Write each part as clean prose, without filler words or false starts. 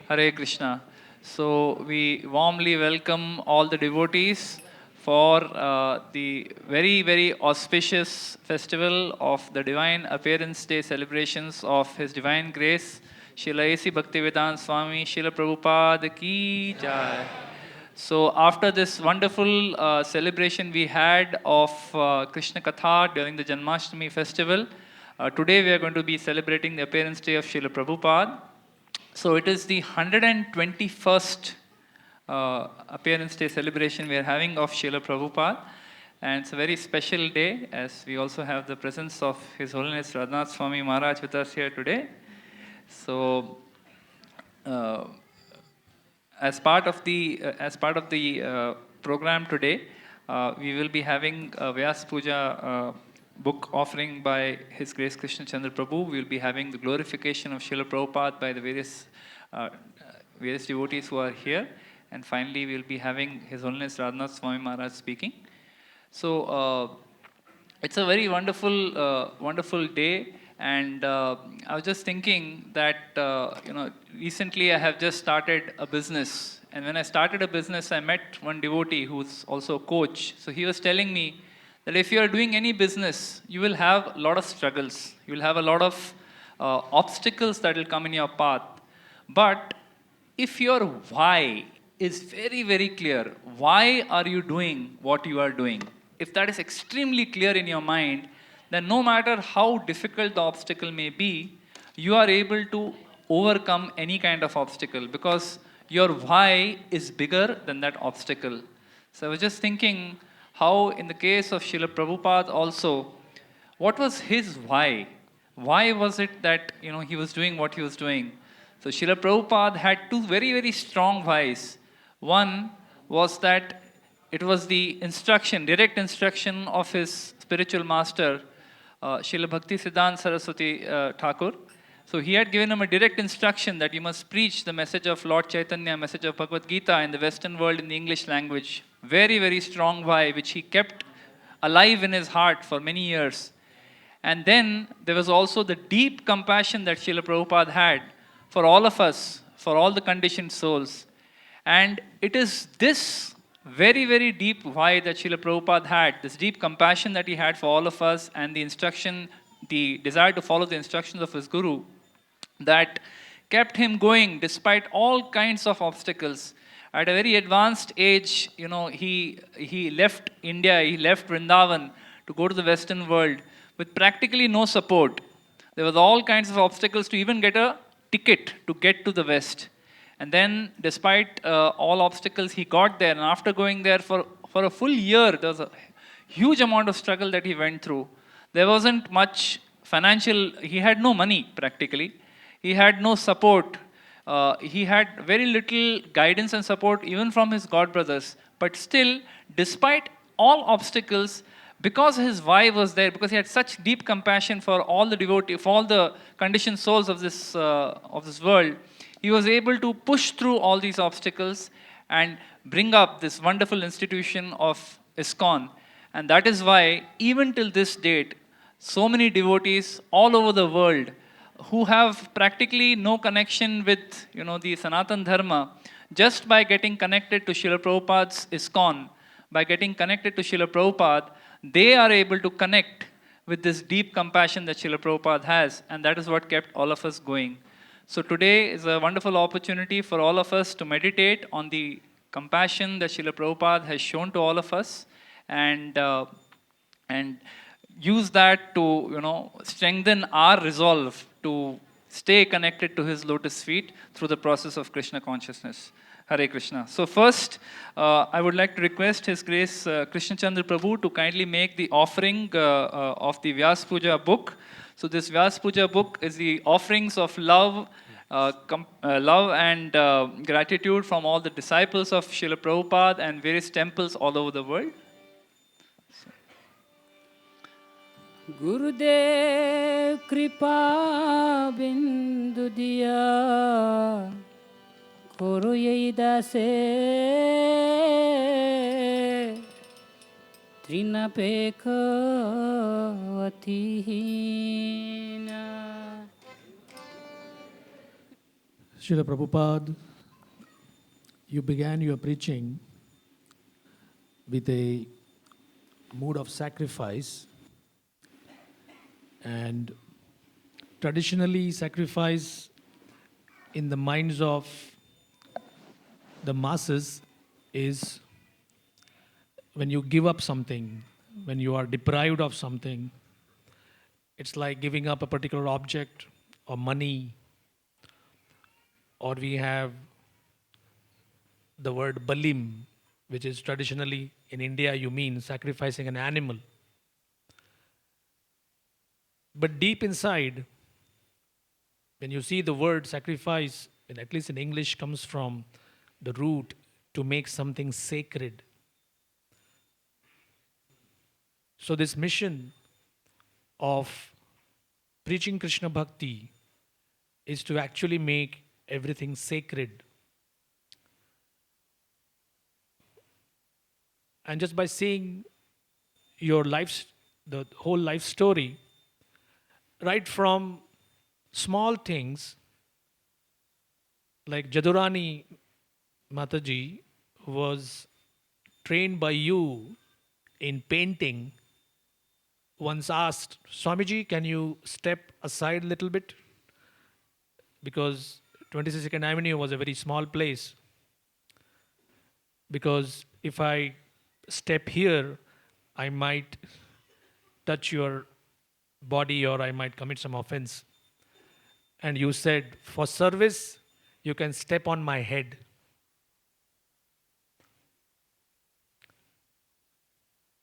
Hare Krishna. So we warmly welcome all the devotees for the very, very auspicious festival of the Divine Appearance Day celebrations of His Divine Grace, Srila A.C. Bhaktivedanta Swami, Srila Prabhupada Ki Jai. So after this wonderful celebration we had of Krishna Katha during the Janmashtami festival, today we are going to be celebrating the appearance day of Srila Prabhupada. So it is the 121st appearance day celebration we are having of Srila Prabhupada. And it's a very special day as we also have the presence of His Holiness Radhanath Swami Maharaj with us here today. So uh, as part of the program today, we will be having a Vyas Puja book offering by His Grace Krishna Chandra Prabhu. We will be having the glorification of Srila Prabhupada by the various devotees who are here. And finally, we will be having His Holiness Radhanath Swami Maharaj speaking. So it's a very wonderful day, and I was just thinking that recently I have just started a business, and when I started a business, I met one devotee who's also a coach. So he was telling me that if you are doing any business, you will have a lot of struggles, you will have a lot of obstacles that will come in your path, but if your why is very, very clear, why are you doing what you are doing? If that is extremely clear in your mind, then no matter how difficult the obstacle may be, you are able to overcome any kind of obstacle because your why is bigger than that obstacle. So I was just thinking how, in the case of Srila Prabhupada, also, what was his why? Why was it that he was doing what he was doing? So Srila Prabhupada had two very, very strong whys. One was that it was the instruction, direct instruction of his spiritual master, Srila Bhakti Siddhanta Saraswati Thakur. So he had given him a direct instruction that you must preach the message of Lord Chaitanya, message of Bhagavad Gita in the Western world in the English language. Very, very strong why, which he kept alive in his heart for many years. And then there was also the deep compassion that Srila Prabhupada had for all of us, for all the conditioned souls. And it is this very, very deep why that Srila Prabhupada had, this deep compassion that he had for all of us, and the instruction, the desire to follow the instructions of his Guru, that kept him going despite all kinds of obstacles. At a very advanced age, he left India, he left Vrindavan to go to the Western world with practically no support. There was all kinds of obstacles to even get a ticket to get to the West. And then, despite all obstacles, he got there. And after going there for a full year, there was a huge amount of struggle that he went through. There wasn't much financial, he had no money practically. He had no support. He had very little guidance and support even from his god brothers. But still, despite all obstacles, because his why was there, because he had such deep compassion for all the devotees, for all the conditioned souls of this world, he was able to push through all these obstacles and bring up this wonderful institution of ISKCON. And that is why, even till this date, so many devotees all over the world who have practically no connection with the Sanatan Dharma, just by getting connected to Srila Prabhupada's ISKCON, by getting connected to Srila Prabhupada, they are able to connect with this deep compassion that Srila Prabhupada has, and that is what kept all of us going. So today is a wonderful opportunity for all of us to meditate on the compassion that Srila Prabhupada has shown to all of us, and use that to strengthen our resolve to stay connected to his lotus feet through the process of Krishna consciousness. Hare Krishna. So first, I would like to request His Grace Krishna Chandra Prabhu to kindly make the offering of the Vyas Puja book. So this Vyas Puja book is the offerings of love, love and gratitude from all the disciples of Srila Prabhupada and various temples all over the world. गुरुदेव कृपा बिंदु दिया करो यही दासे तृणपेखवतीहीना। Srila Prabhupada, you began your preaching with a mood of sacrifice, and traditionally, sacrifice in the minds of the masses is when you give up something, when you are deprived of something. It's like giving up a particular object or money, or we have the word balim, which is traditionally in India, you mean sacrificing an animal. But deep inside, when you see the word sacrifice, and at least in English, comes from the root to make something sacred. So, this mission of preaching Krishna Bhakti is to actually make everything sacred. And just by seeing your life, the whole life story, right from small things like Jadurani Mataji was trained by you in painting, once asked, Swamiji, can you step aside a little bit? Because 22nd Avenue was a very small place. Because if I step here, I might touch your body or I might commit some offense. And you said, for service, you can step on my head.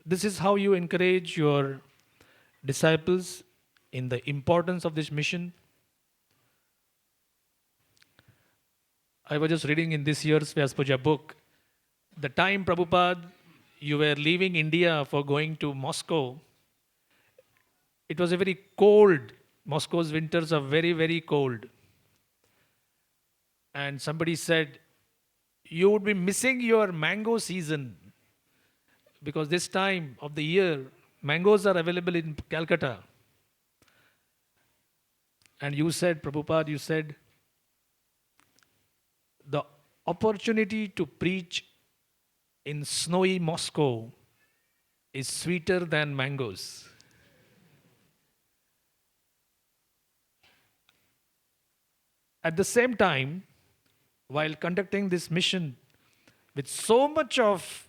This is how you encourage your disciples in the importance of this mission. I was just reading in this year's Vyaspuja book, the time Prabhupada, you were leaving India for going to Moscow, it was a very cold. Moscow's winters are very, very cold. And somebody said, you would be missing your mango season because this time of the year, mangoes are available in Calcutta. And you said, Prabhupada, you said, the opportunity to preach in snowy Moscow is sweeter than mangoes. At the same time, while conducting this mission with so much of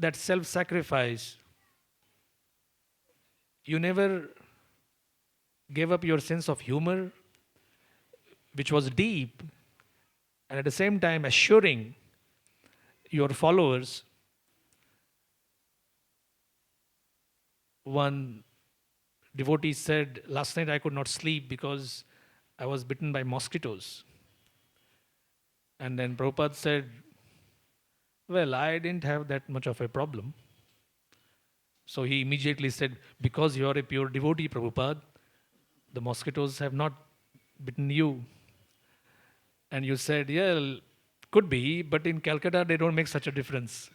that self sacrifice, you never gave up your sense of humor, which was deep, and at the same time assuring your followers. One devotee said, last night I could not sleep because I was bitten by mosquitoes. And then Prabhupada said, well, I didn't have that much of a problem. So he immediately said, because you are a pure devotee, Prabhupada, the mosquitoes have not bitten you. And you said, yeah, could be, but in Calcutta they don't make such a difference.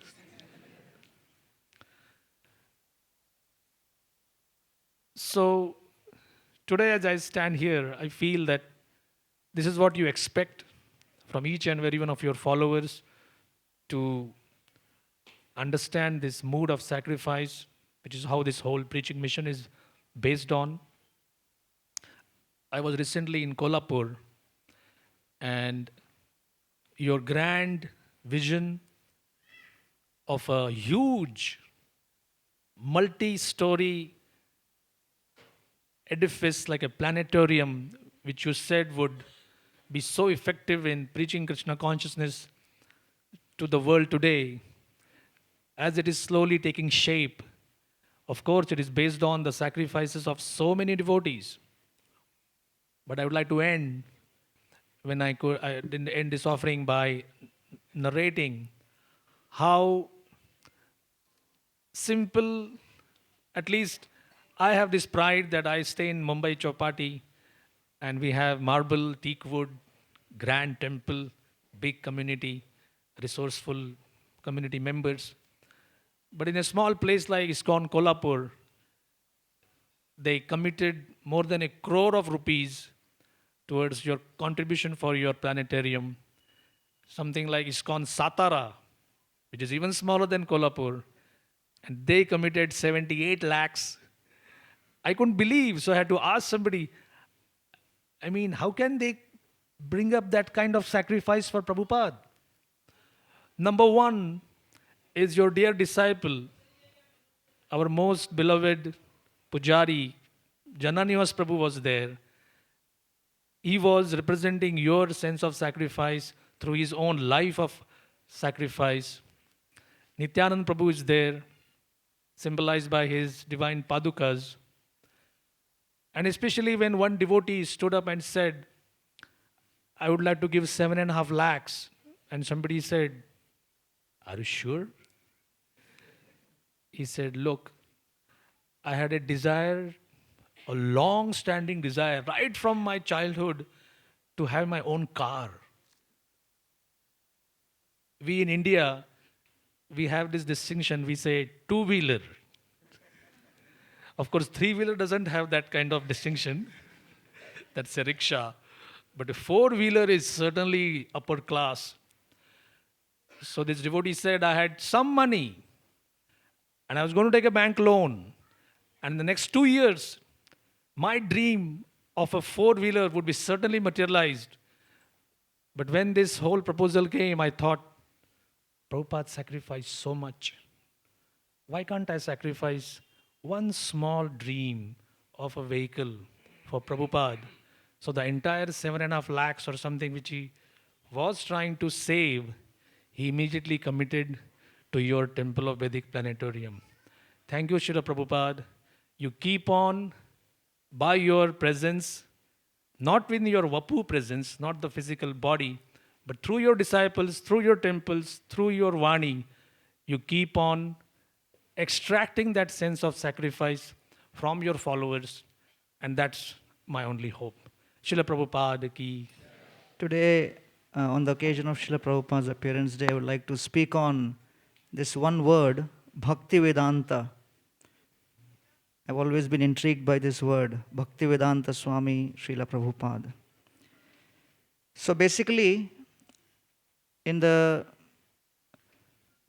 So today, as I stand here, I feel that this is what you expect from each and every one of your followers, to understand this mood of sacrifice, which is how this whole preaching mission is based on. I was recently in Kolhapur, and your grand vision of a huge multi-story edifice like a planetarium, which you said would be so effective in preaching Krishna consciousness to the world today, as it is slowly taking shape. Of course, it is based on the sacrifices of so many devotees. But I would like to end, when I didn't end this offering by narrating how simple, at least I have this pride that I stay in Mumbai Chowpatty, and we have marble, teak wood, grand temple, big community, resourceful community members. But in a small place like ISKCON Kolhapur, they committed more than 1 crore of rupees towards your contribution for your planetarium. Something like ISKCON Satara, which is even smaller than Kolhapur, and they committed 78 lakhs. I couldn't believe, so I had to ask somebody, I mean, how can they bring up that kind of sacrifice for Prabhupada? Number one is your dear disciple, our most beloved Pujari, Jananivas Prabhu was there. He was representing your sense of sacrifice through his own life of sacrifice. Nityanand Prabhu is there, symbolized by his divine padukas. And especially when one devotee stood up and said, I would like to give 7.5 lakhs. And somebody said, are you sure? He said, look, I had a desire, a long standing desire, right from my childhood, to have my own car. We in India, we have this distinction, we say two-wheeler. Of course, three-wheeler doesn't have that kind of distinction. That's a rickshaw. But a four-wheeler is certainly upper class. So this devotee said, I had some money and I was going to take a bank loan. And in the next 2 years, my dream of a four-wheeler would be certainly materialized. But when this whole proposal came, I thought, Prabhupada sacrificed so much. Why can't I sacrifice one small dream of a vehicle for Prabhupada? So the entire 7.5 lakhs or something which he was trying to save, he immediately committed to your Temple of Vedic Planetarium. Thank you, Srila Prabhupada. You keep on by your presence, not with your Vapu presence, not the physical body, but through your disciples, through your temples, through your Vani, you keep on extracting that sense of sacrifice from your followers, and that's my only hope. Srila Prabhupada ki. Today, on the occasion of Srila Prabhupada's appearance day, I would like to speak on this one word, Bhakti Vedanta. I've always been intrigued by this word, Bhakti Vedanta Swami Srila Prabhupada. So basically, in the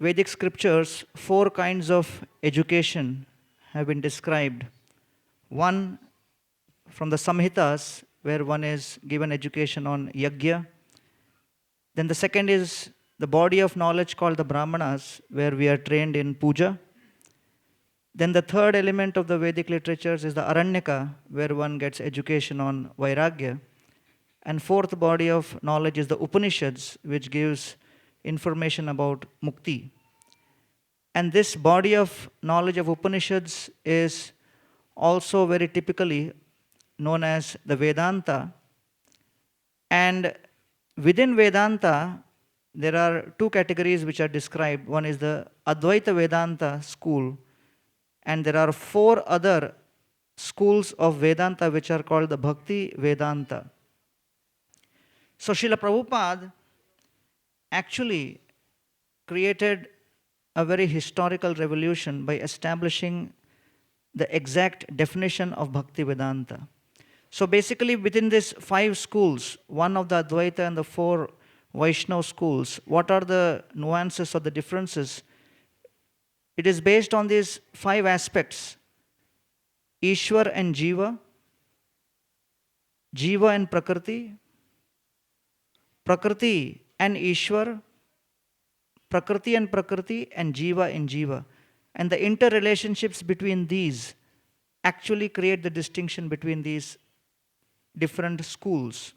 Vedic scriptures, 4 kinds of education have been described. One from the Samhitas, where one is given education on Yajna. Then the second is the body of knowledge called the Brahmanas, where we are trained in Puja. Then the third element of the Vedic literatures is the Aranyaka, where one gets education on Vairagya. And fourth body of knowledge is the Upanishads, which gives information about Mukti. And this body of knowledge of Upanishads is also very typically known as the Vedanta. And within Vedanta, there are 2 categories which are described. One is the Advaita Vedanta school, and there are 4 other schools of Vedanta which are called the Bhakti Vedanta. So Srila Prabhupada actually created a very historical revolution by establishing the exact definition of Bhakti Vedanta. So basically within these 5 schools, one of the Advaita and the 4 Vaishnava schools, what are the nuances or the differences? It is based on these 5 aspects: Ishwar and Jiva, Jiva and Prakriti, Prakriti and Ishwar, Prakriti and Prakriti, and Jiva and Jiva. And the interrelationships between these actually create the distinction between these different schools.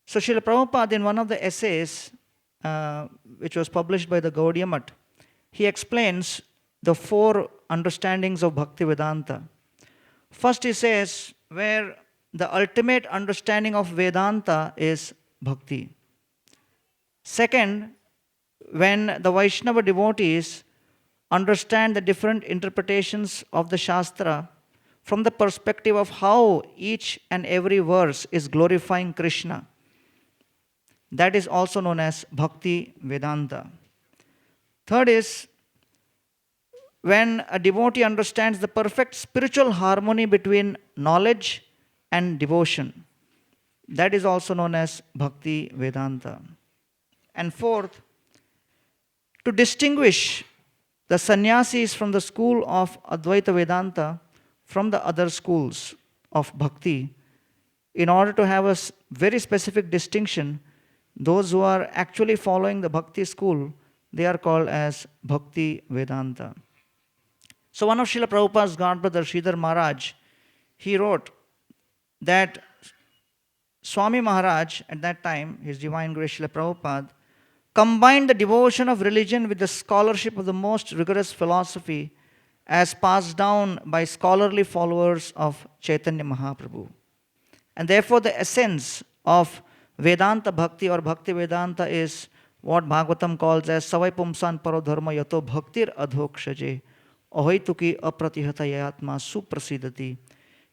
So Srila Prabhupada, in one of the essays which was published by the Gaudiya Math, he explains the 4 understandings of Bhakti Vedanta. First he says, where the ultimate understanding of Vedanta is Bhakti. Second, when the Vaishnava devotees understand the different interpretations of the Shastra from the perspective of how each and every verse is glorifying Krishna, that is also known as Bhakti Vedanta. Third is when a devotee understands the perfect spiritual harmony between knowledge and devotion. That is also known as Bhakti Vedanta. And fourth, to distinguish the sannyasis from the school of Advaita Vedanta from the other schools of Bhakti, in order to have a very specific distinction, those who are actually following the Bhakti school, they are called as Bhakti Vedanta. So one of Srila Prabhupada's godbrother, Sridhar Maharaj, he wrote that Swami Maharaj, at that time, His Divine Grace Srila Prabhupada, combined the devotion of religion with the scholarship of the most rigorous philosophy as passed down by scholarly followers of Chaitanya Mahaprabhu. And therefore, the essence of Vedanta Bhakti or Bhakti Vedanta is what Bhagavatam calls as Savai Pumsan Parodharma Yato Bhaktir Adhokshaje Ahoituki Apratihata Yatma Suprasidati.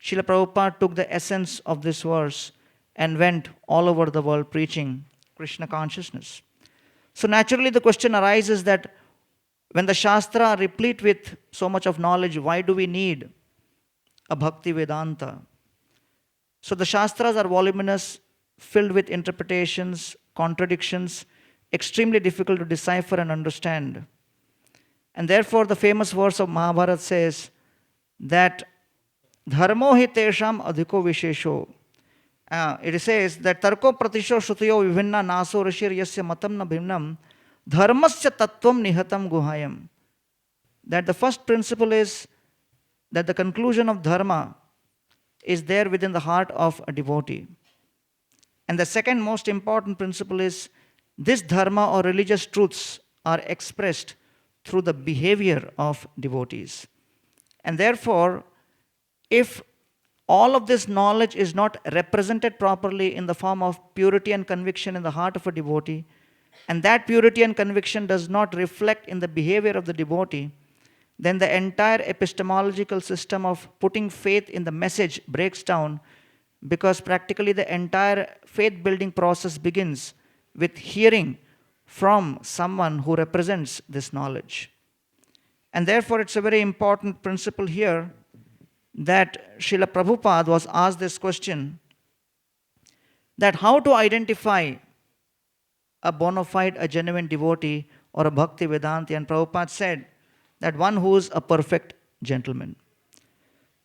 Srila Prabhupada took the essence of this verse and went all over the world preaching Krishna consciousness. So naturally the question arises that when the Shastra are replete with so much of knowledge, why do we need a Bhakti Vedanta? So the Shastras are voluminous, filled with interpretations, contradictions, extremely difficult to decipher and understand. And therefore the famous verse of Mahabharata says that Dharmo hi tesham adhiko vishesho. It says that Tarko pratisho shrutuyo vivinna naso rishir yasya matam na bhimnam dharmasya tattvam nihatam guhayam. That the first principle is that the conclusion of dharma is there within the heart of a devotee. And the second most important principle is this dharma or religious truths are expressed through the behavior of devotees. And therefore, if all of this knowledge is not represented properly in the form of purity and conviction in the heart of a devotee, and that purity and conviction does not reflect in the behavior of the devotee, then the entire epistemological system of putting faith in the message breaks down, because practically the entire faith building process begins with hearing from someone who represents this knowledge. And therefore it's a very important principle here that Srila Prabhupada was asked this question, that how to identify a bona fide, a genuine devotee or a Bhakti Vedanti. And Prabhupada said that one who is a perfect gentleman.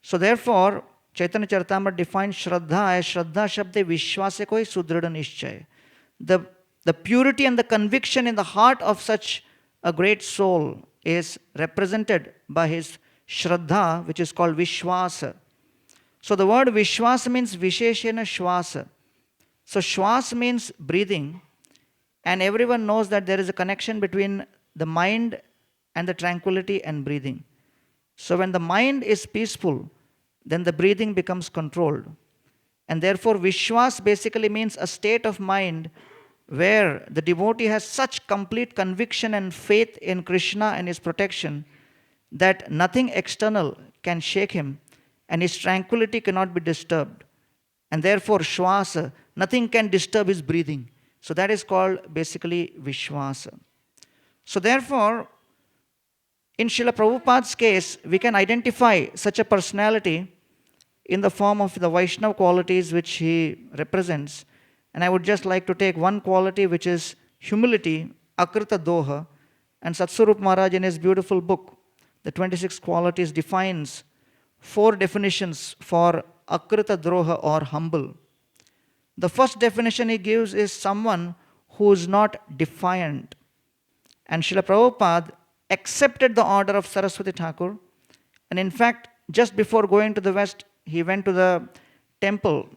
So therefore, Chaitanya Charitamrita defines Shraddha as Shraddha Shabde Vishwase Koi Sudrida Nishchay. The purity and the conviction in the heart of such a great soul is represented by his Shraddha, which is called Vishwasa. So the word Vishwasa means Visheshena Shwasa. So Shwas means breathing, and everyone knows that there is a connection between the mind and the tranquility and breathing. So when the mind is peaceful, then the breathing becomes controlled. And therefore Vishwas basically means a state of mind where the devotee has such complete conviction and faith in Krishna and his protection that nothing external can shake him and his tranquility cannot be disturbed. And therefore Shwasa, nothing can disturb his breathing. So that is called basically Vishwasa. So therefore, in Srila Prabhupada's case, we can identify such a personality in the form of the Vaishnava qualities which he represents. And I would just like to take one quality, which is humility, Akrita Doha. And Satsarup Maharaj in his beautiful book, The 26 Qualities, defines 4 definitions for Akrita Droha or humble. The first definition he gives is someone who is not defiant. And Srila Prabhupada accepted the order of Saraswati Thakur. And in fact, just before going to the West, he went to the temple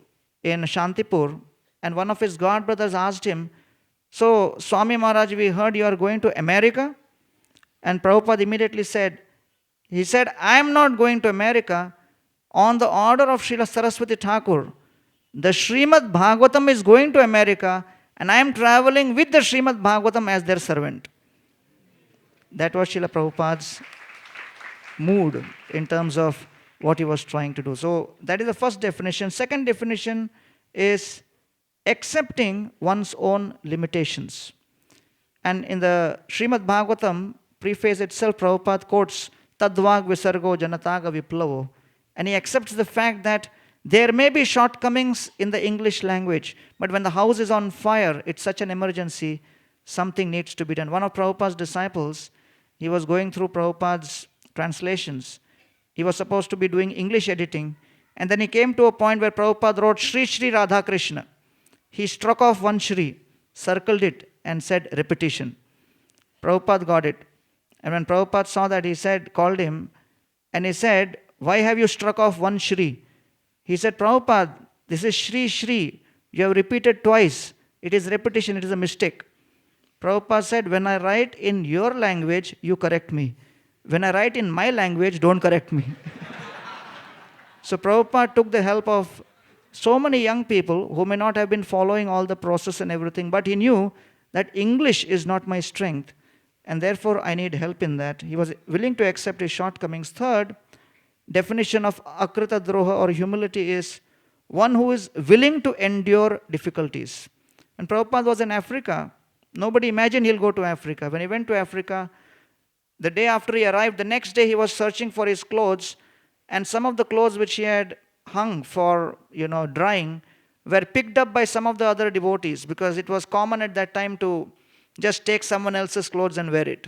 in Shantipur. And one of his god brothers asked him, "So, Swami Maharaj, we heard you are going to America?" And Prabhupada immediately said, "I am not going to America. On the order of Srila Saraswati Thakur, the Srimad Bhagavatam is going to America, and I am traveling with the Srimad Bhagavatam as their servant." That was Srila Prabhupada's mood in terms of what he was trying to do. So that is the first definition. Second definition is accepting one's own limitations. And in the Srimad Bhagavatam preface itself, Prabhupada quotes Tadvag Visargo Janataga Viplavo. And he accepts the fact that There may be shortcomings in the English language, but when the house is on fire, it's such an emergency, something needs to be done. One of Prabhupada's disciples, he was going through Prabhupada's translations. He was supposed to be doing English editing, and then he came to a point where Prabhupada wrote Shri Shri Radha Krishna. He struck off one Shri, circled it, and said repetition. Prabhupada got it. And when Prabhupada saw that, he called him, and he said, why have you struck off one Shri? He said, Prabhupada, this is Shri Shri. You have repeated twice. It is repetition, it is a mistake. Prabhupada said, when I write in your language, you correct me. When I write in my language, don't correct me. So Prabhupada took the help of so many young people who may not have been following all the process and everything, but he knew that English is not my strength, and therefore I need help in that. He was willing to accept his shortcomings. Third definition of akrita droha or humility is one who is willing to endure difficulties. When Prabhupada was in Africa, nobody imagined he'll go to Africa. When he went to Africa, the day after he arrived, the next day he was searching for his clothes, and some of the clothes which he had hung for drying were picked up by some of the other devotees, because it was common at that time to just take someone else's clothes and wear it.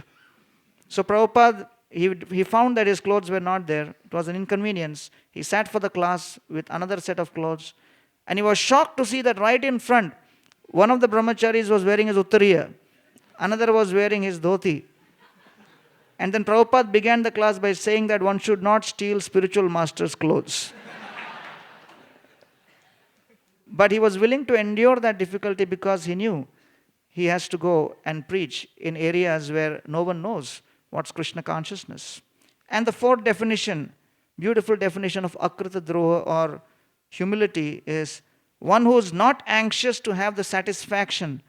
So Prabhupada, he found that his clothes were not there. It was an inconvenience. He sat for the class with another set of clothes, and he was shocked to see that right in front, one of the brahmacharis was wearing his uttariya, another was wearing his dhoti. And then Prabhupada began the class by saying that one should not steal spiritual master's clothes. But he was willing to endure that difficulty because he knew he has to go and preach in areas where no one knows what's Krishna consciousness. And the fourth definition, beautiful definition of akrita droha or humility, is one who is not anxious to have the satisfaction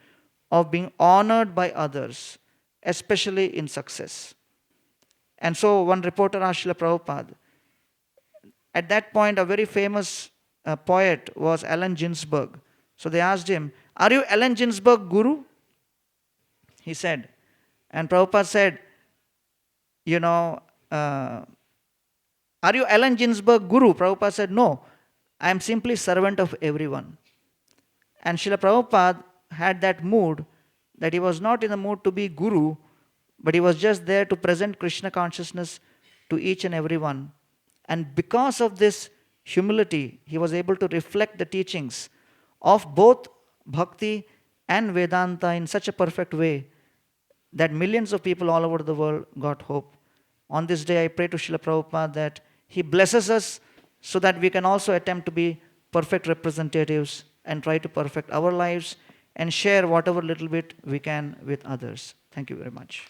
of being honored by others, especially in success. And so one reporter asked Srila Prabhupada. At that point, a very famous poet was Allen Ginsberg. So they asked him, are you Allen Ginsberg Guru? He said. And Prabhupada said, are you Allen Ginsberg Guru? Prabhupada said, no, I am simply servant of everyone. And Srila Prabhupada had that mood that he was not in the mood to be Guru, but he was just there to present Krishna consciousness to each and every one. And because of this humility, he was able to reflect the teachings of both Bhakti and Vedanta in such a perfect way that millions of people all over the world got hope. On this day, I pray to Srila Prabhupada that he blesses us so that we can also attempt to be perfect representatives and try to perfect our lives and share whatever little bit we can with others. Thank you very much.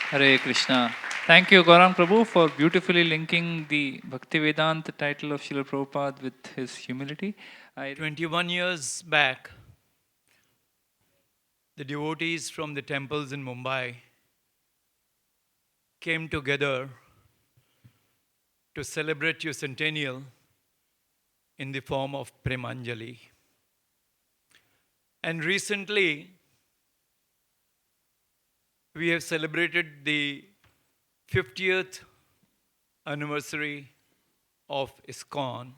Hare Krishna. Thank you, Gaurang Prabhu, for beautifully linking the Bhaktivedanta title of Srila Prabhupada with his humility. 21 years back, the devotees from the temples in Mumbai came together to celebrate your centennial in the form of Premanjali. And recently, we have celebrated the 50th anniversary of ISKCON.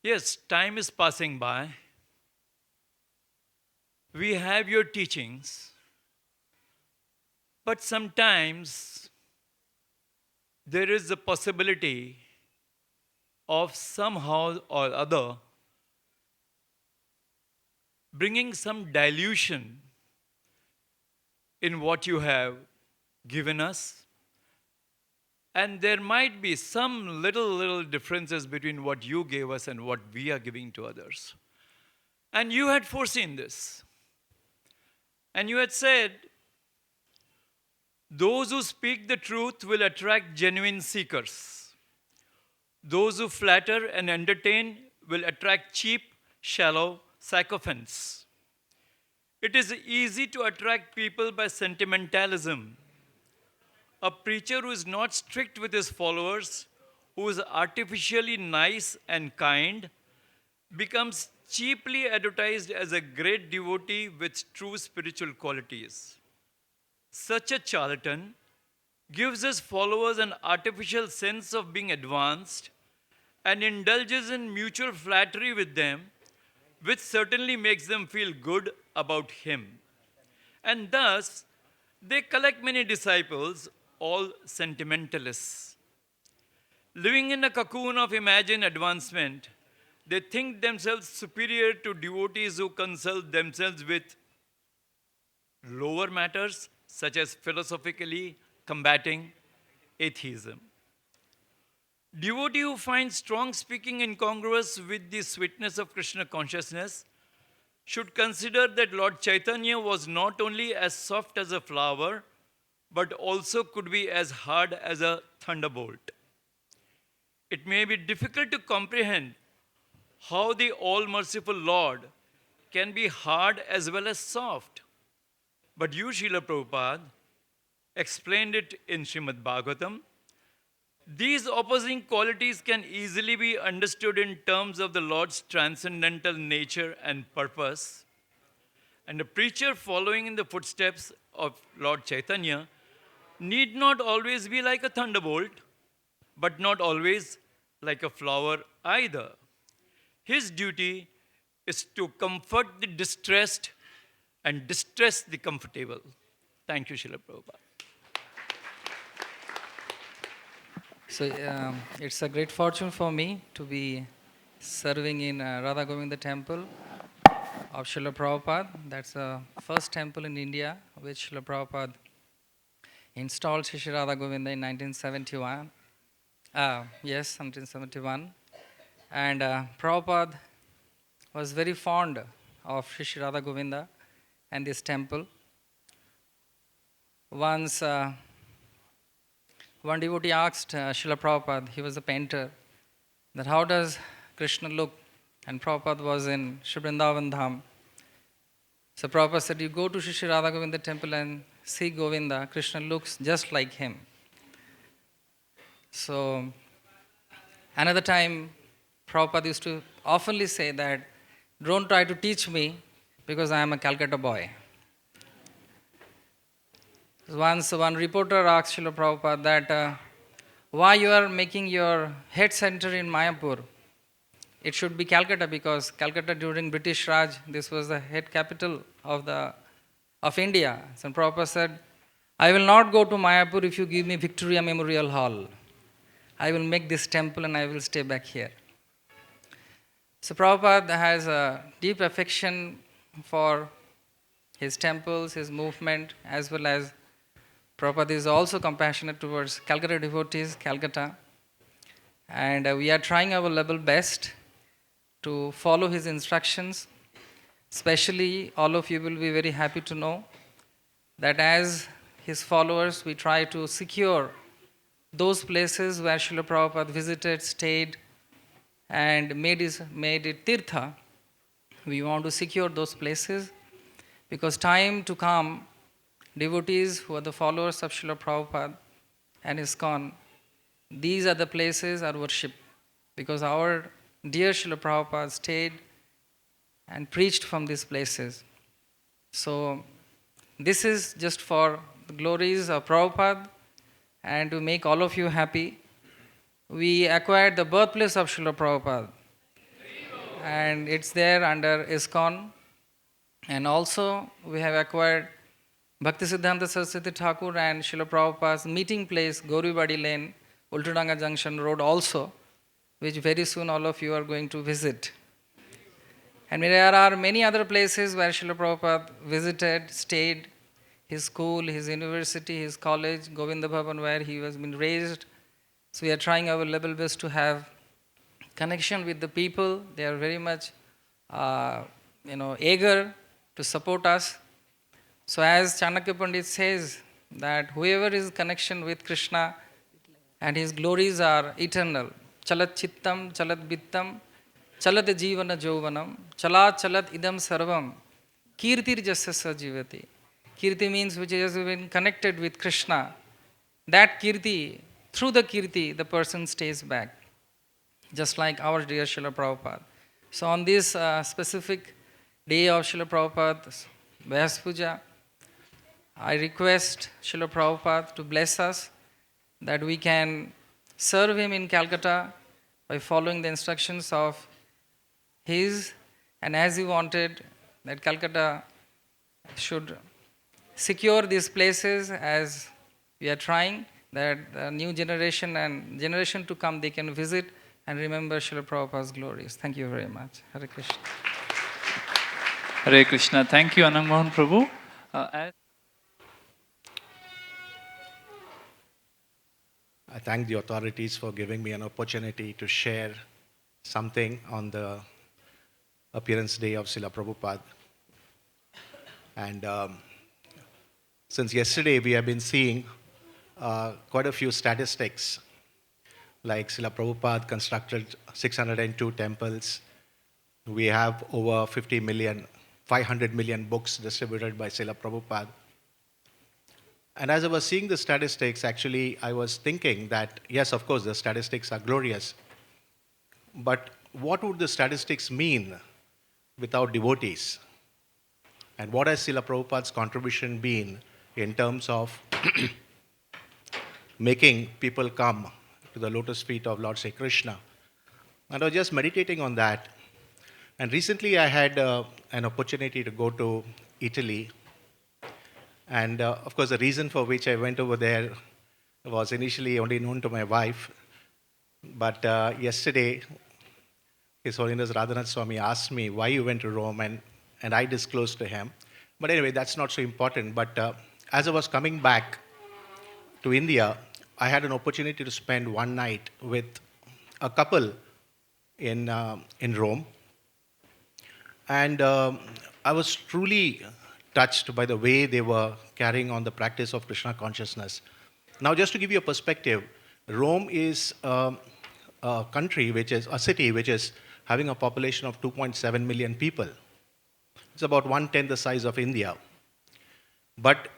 Yes, time is passing by. We have your teachings, but sometimes there is a possibility of somehow or other bringing some dilution in what you have given us. And there might be some little differences between what you gave us and what we are giving to others. And you had foreseen this. And you had said, those who speak the truth will attract genuine seekers. Those who flatter and entertain will attract cheap, shallow sycophants. It is easy to attract people by sentimentalism. A preacher who is not strict with his followers, who is artificially nice and kind, becomes cheaply advertised as a great devotee with true spiritual qualities. Such a charlatan gives his followers an artificial sense of being advanced and indulges in mutual flattery with them, which certainly makes them feel good about him. And thus, they collect many disciples, all sentimentalists. Living in a cocoon of imagined advancement, they think themselves superior to devotees who consult themselves with lower matters, such as philosophically combating atheism. Devotee who finds strong speaking incongruous with the sweetness of Krishna consciousness should consider that Lord Chaitanya was not only as soft as a flower, but also could be as hard as a thunderbolt. It may be difficult to comprehend how the all-merciful Lord can be hard as well as soft. But you, Srila Prabhupada, explained it in Srimad Bhagavatam. These opposing qualities can easily be understood in terms of the Lord's transcendental nature and purpose. And a preacher following in the footsteps of Lord Chaitanya need not always be like a thunderbolt, but not always like a flower either. His duty is to comfort the distressed and distress the comfortable. Thank you, Srila Prabhupada. So it's a great fortune for me to be serving in Radha Govinda temple of Srila Prabhupada. That's the first temple in India which Srila Prabhupada installed Shri Radha Govinda in 1971. Yes, 1971. And Prabhupada was very fond of Shri Radha Govinda and this temple. Once one devotee asked Srila Prabhupada, he was a painter, that how does Krishna look? And Prabhupada was in Shri Vrindavan Dham. So Prabhupada said, you go to Shri Radha Govinda temple and see Govinda, Krishna looks just like him. So another time, Prabhupada used to oftenly say that, don't try to teach me because I am a Calcutta boy. Once one reporter asked Srila Prabhupada that, why you are making your head center in Mayapur? It should be Calcutta because Calcutta during British Raj, this was the head capital of India. So Prabhupada said, I will not go to Mayapur if you give me Victoria Memorial Hall. I will make this temple and I will stay back here. So Prabhupada has a deep affection for his temples, his movement, as well as Prabhupada is also compassionate towards Calcutta devotees, Calcutta. And we are trying our level best to follow his instructions. Especially, all of you will be very happy to know that as his followers, we try to secure those places where Srila Prabhupada visited, stayed, and made it tirtha. We want to secure those places because time to come, devotees who are the followers of Srila Prabhupada and ISKCON, these are the places our worship because our dear Srila Prabhupada stayed and preached from these places. So this is just for the glories of Prabhupada and to make all of you happy. We acquired the birthplace of Srila Prabhupada and it's there under ISKCON. And also we have acquired Bhaktisiddhanta Saraswati Thakur and Srila Prabhupada's meeting place, Gaurivadi Lane, Ultudanga Junction Road also, which very soon all of you are going to visit. And there are many other places where Srila Prabhupada visited, stayed, his school, his university, his college, Govinda Bhavan, where he has been raised. So we are trying our level best to have connection with the people. They are very much eager to support us. So as Chanakya Pandit says, that whoever is in connection with Krishna and his glories are eternal. Chalat chittam, chalat bittam, chalat jivana jovanam, chalat chalat idam sarvam, kirtir jasya sajivati. Kirti means which has been connected with Krishna. That kirti, through the kirti, the person stays back. Just like our dear Srila Prabhupada. So on this specific day of Srila Prabhupada's Vyas Puja, I request Srila Prabhupada to bless us that we can serve him in Calcutta by by following the instructions of his, and as he wanted that Calcutta should secure these places, as we are trying, that the new generation and generation to come, they can visit and remember Srila Prabhupada's glories. Thank you very much. Hare Krishna. Hare Krishna. Thank you, Anand Mohan Prabhu. I thank the authorities for giving me an opportunity to share something on the appearance day of Srila Prabhupada. And since yesterday, we have been seeing quite a few statistics, like Srila Prabhupada constructed 602 temples. We have over 500 million books distributed by Srila Prabhupada. And as I was seeing the statistics, actually, I was thinking that, yes, of course, the statistics are glorious. But what would the statistics mean without devotees? And what has Srila Prabhupada's contribution been in terms of making people come to the lotus feet of Lord Sri Krishna? And I was just meditating on that. And recently I had an opportunity to go to Italy. And of course, the reason for which I went over there was initially only known to my wife. But yesterday, His Holiness Radhanath Swami asked me why you went to Rome, and I disclosed to him. But anyway, that's not so important. But as I was coming back to India, I had an opportunity to spend one night with a couple in Rome. And I was truly touched by the way they were carrying on the practice of Krishna consciousness. Now, just to give you a perspective, Rome is a city which is having a population of 2.7 million people. It's about 1/10 the size of India. But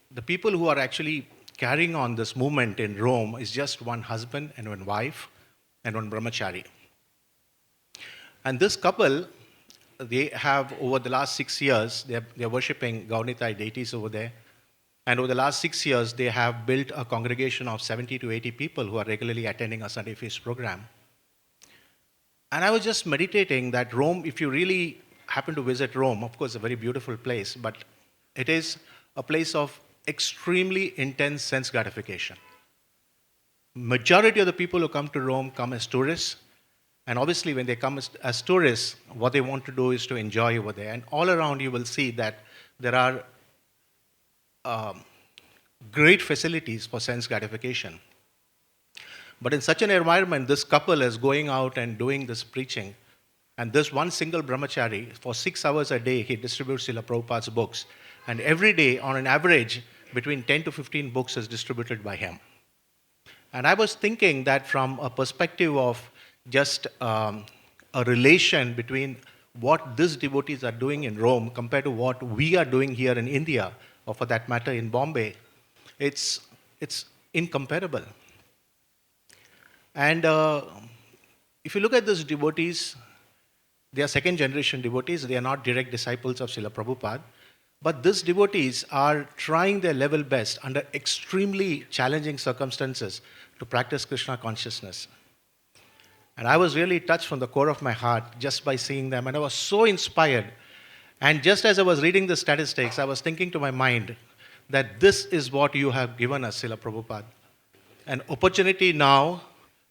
the people who are actually carrying on this movement in Rome is just one husband and one wife and one brahmachari. And this couple, they have, over the last 6 years, they're worshipping Gaunitai deities over there. And over the last 6 years, they have built a congregation of 70 to 80 people who are regularly attending a Sunday feast program. And I was just meditating that Rome, if you really happen to visit Rome, of course, a very beautiful place, but it is a place of extremely intense sense gratification. Majority of the people who come to Rome come as tourists. And obviously, when they come as tourists, what they want to do is to enjoy over there. And all around, you will see that there are great facilities for sense gratification. But in such an environment, this couple is going out and doing this preaching. And this one single brahmachari, for 6 hours a day, he distributes Srila Prabhupada's books. And every day, on an average, between 10 to 15 books is distributed by him. And I was thinking that from a perspective of just a relation between what these devotees are doing in Rome compared to what we are doing here in India, or for that matter in Bombay, it's incomparable. And if you look at these devotees, they are second generation devotees. They are not direct disciples of Srila Prabhupada. But these devotees are trying their level best under extremely challenging circumstances to practice Krishna consciousness. And I was really touched from the core of my heart just by seeing them. And I was so inspired. And just as I was reading the statistics, I was thinking to my mind that this is what you have given us, Srila Prabhupada. An opportunity now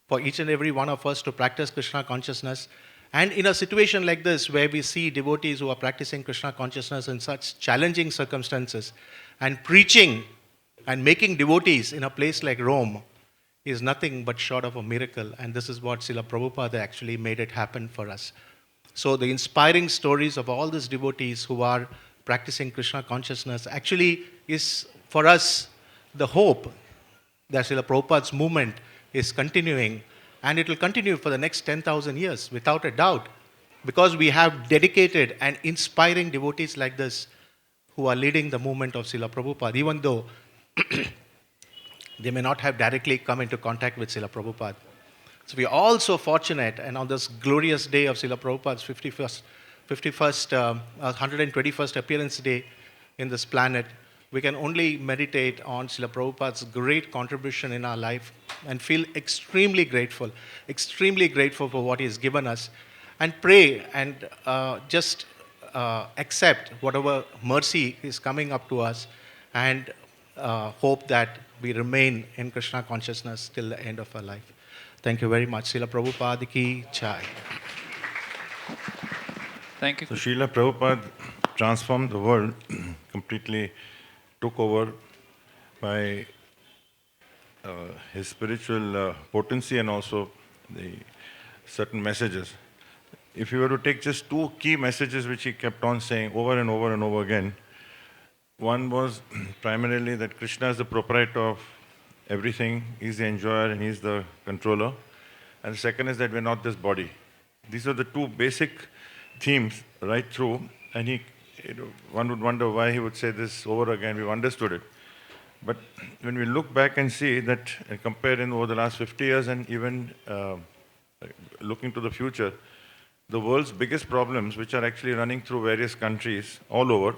for each and every one of us to practice Krishna consciousness. And in a situation like this, where we see devotees who are practicing Krishna consciousness in such challenging circumstances, and preaching and making devotees in a place like Rome, is nothing but short of a miracle. And this is what Srila Prabhupada actually made it happen for us. So the inspiring stories of all these devotees who are practicing Krishna consciousness actually is, for us, the hope that Srila Prabhupada's movement is continuing. And it will continue for the next 10,000 years, without a doubt. Because we have dedicated and inspiring devotees like this who are leading the movement of Srila Prabhupada, even though they may not have directly come into contact with Srila Prabhupada. So we are all so fortunate, and on this glorious day of Srila Prabhupada's 121st appearance day in this planet, we can only meditate on Srila Prabhupada's great contribution in our life, and feel extremely grateful for what He's given us, and pray and just accept whatever mercy is coming up to us, and hope that we remain in Krishna consciousness till the end of our life. Thank you very much. Srila Prabhupada ki jai. Thank you. So Srila Prabhupada transformed the world, completely took over by his spiritual potency and also the certain messages. If you were to take just two key messages which he kept on saying over and over and over again, one was primarily that Krishna is the proprietor of everything, he's the enjoyer and he's the controller. And the second is that we're not this body. These are the two basic themes right through, and one would wonder why he would say this over again. We've understood it. But when we look back and see that, and compare in over the last 50 years and even looking to the future, the world's biggest problems, which are actually running through various countries all over,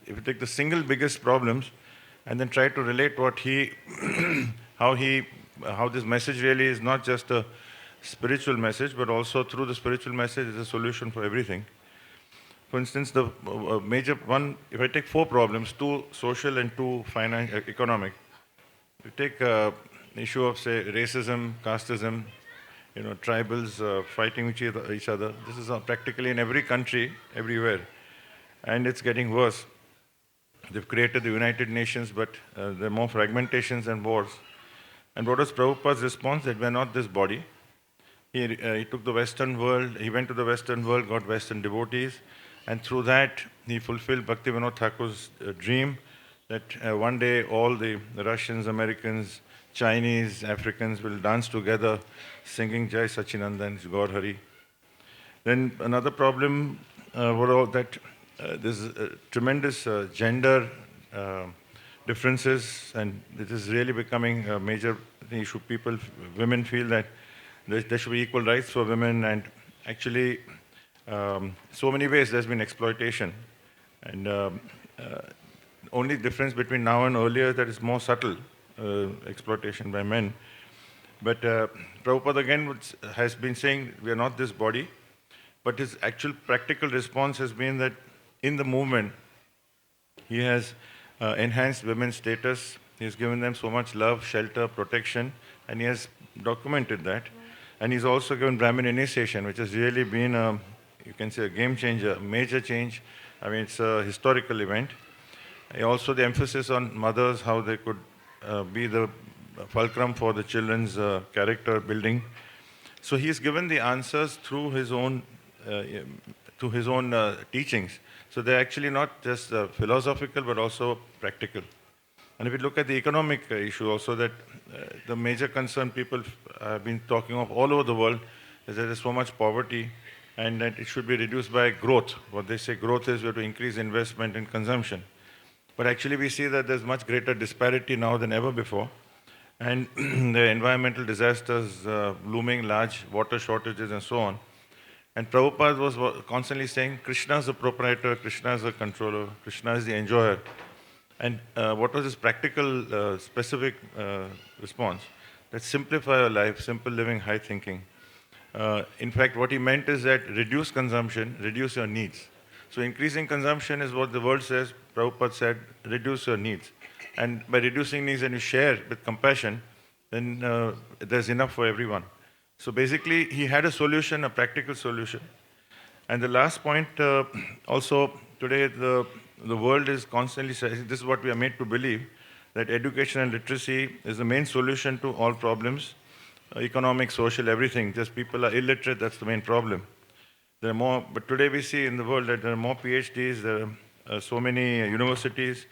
if you take the single biggest problems and then try to relate what how this message really is not just a spiritual message, but also through the spiritual message is a solution for everything. For instance, the major one, if I take four problems, two social and two economic, you take the issue of, say, racism, casteism, tribals fighting each other. This is practically in every country, everywhere. And it's getting worse. They've created the United Nations, but there are more fragmentations and wars. And what was Prabhupada's response? That we're not this body. He took the Western world, he went to the Western world, got Western devotees, and through that he fulfilled Bhaktivinoda Thakur's dream that one day all the Russians, Americans, Chinese, Africans will dance together singing Jai Sachinandan, Gaur Hari. Then another problem was that there's tremendous gender differences, and it is really becoming a major issue. Women feel that there should be equal rights for women, and actually so many ways there's been exploitation. And only difference between now and earlier that is more subtle exploitation by men. But Prabhupada again has been saying we are not this body, but his actual practical response has been that in the movement he has enhanced women's status, he has given them so much love, shelter, protection, and he has documented that. And he's also given Brahmin initiation, which has really been, you can say, a game changer, a major change. I mean, it's a historical event. Also the emphasis on mothers, how they could be the fulcrum for the children's character building. So he's given the answers through his own teachings. So they're actually not just philosophical, but also practical. And if you look at the economic issue also, that the major concern people have been talking of all over the world is that there's so much poverty and that it should be reduced by growth. What they say growth is we have to increase investment and consumption. But actually we see that there's much greater disparity now than ever before. And the environmental disasters looming, large water shortages and so on. And Prabhupada was constantly saying, Krishna is the proprietor, Krishna is the controller, Krishna is the enjoyer. And what was his practical, specific response? That simplify your life, simple living, high thinking. In fact, what he meant is that reduce consumption, reduce your needs. So increasing consumption is what the world says. Prabhupada said, reduce your needs. And by reducing needs and you share with compassion, then there's enough for everyone. So basically, he had a solution, a practical solution. And the last point, also today the world is constantly saying, this is what we are made to believe, that education and literacy is the main solution to all problems, economic, social, everything. Just people are illiterate, that's the main problem. There are more, but today we see in the world that there are more PhDs, there are so many universities,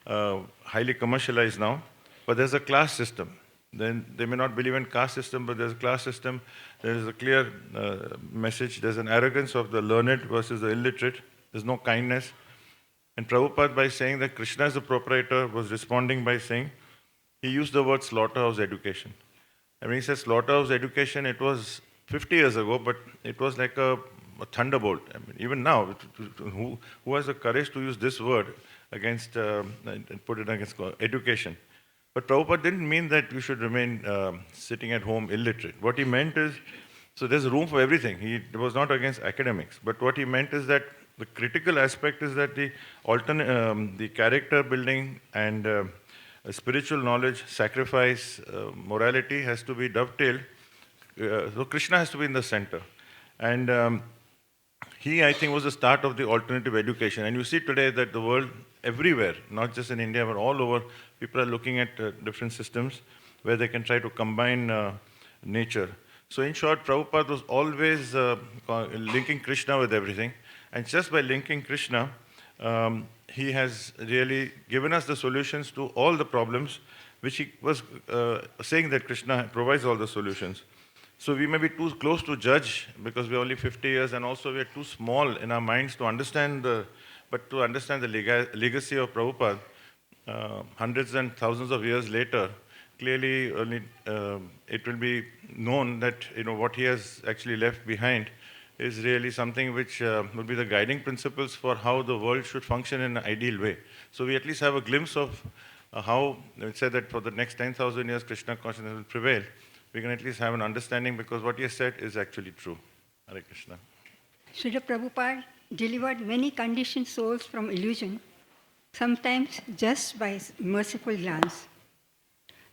highly commercialized now, but there's a class system. Then they may not believe in caste system, but there's a class system. There is a clear message. There's an arrogance of the learned versus the illiterate. There's no kindness. And Prabhupada, by saying that Krishna is the proprietor, was responding by saying, he used the word slaughterhouse education. And when he says slaughterhouse education, it was 50 years ago, but it was like a thunderbolt. I mean, even now, who has the courage to use this word against, and put it against education? But Prabhupada didn't mean that we should remain sitting at home illiterate. What he meant is, so there's room for everything. He was not against academics. But what he meant is that the critical aspect is that the character building and spiritual knowledge, sacrifice, morality has to be dovetailed. So Krishna has to be in the center. And he, I think, was the start of the alternative education. And you see today that the world, everywhere, not just in India, but all over, people are looking at different systems where they can try to combine nature. So in short, Prabhupada was always linking Krishna with everything. And just by linking Krishna, he has really given us the solutions to all the problems, which he was saying that Krishna provides all the solutions. So we may be too close to judge because we're only 50 years, and also we are too small in our minds to understand the legacy of Prabhupada, hundreds and thousands of years later. Clearly, it will be known that what he has actually left behind is really something which will be the guiding principles for how the world should function in an ideal way. So we at least have a glimpse of how it said that for the next 10,000 years Krishna consciousness will prevail. We can at least have an understanding because what he has said is actually true. Hare Krishna. Srila Prabhupada delivered many conditioned souls from illusion, sometimes just by his merciful glance.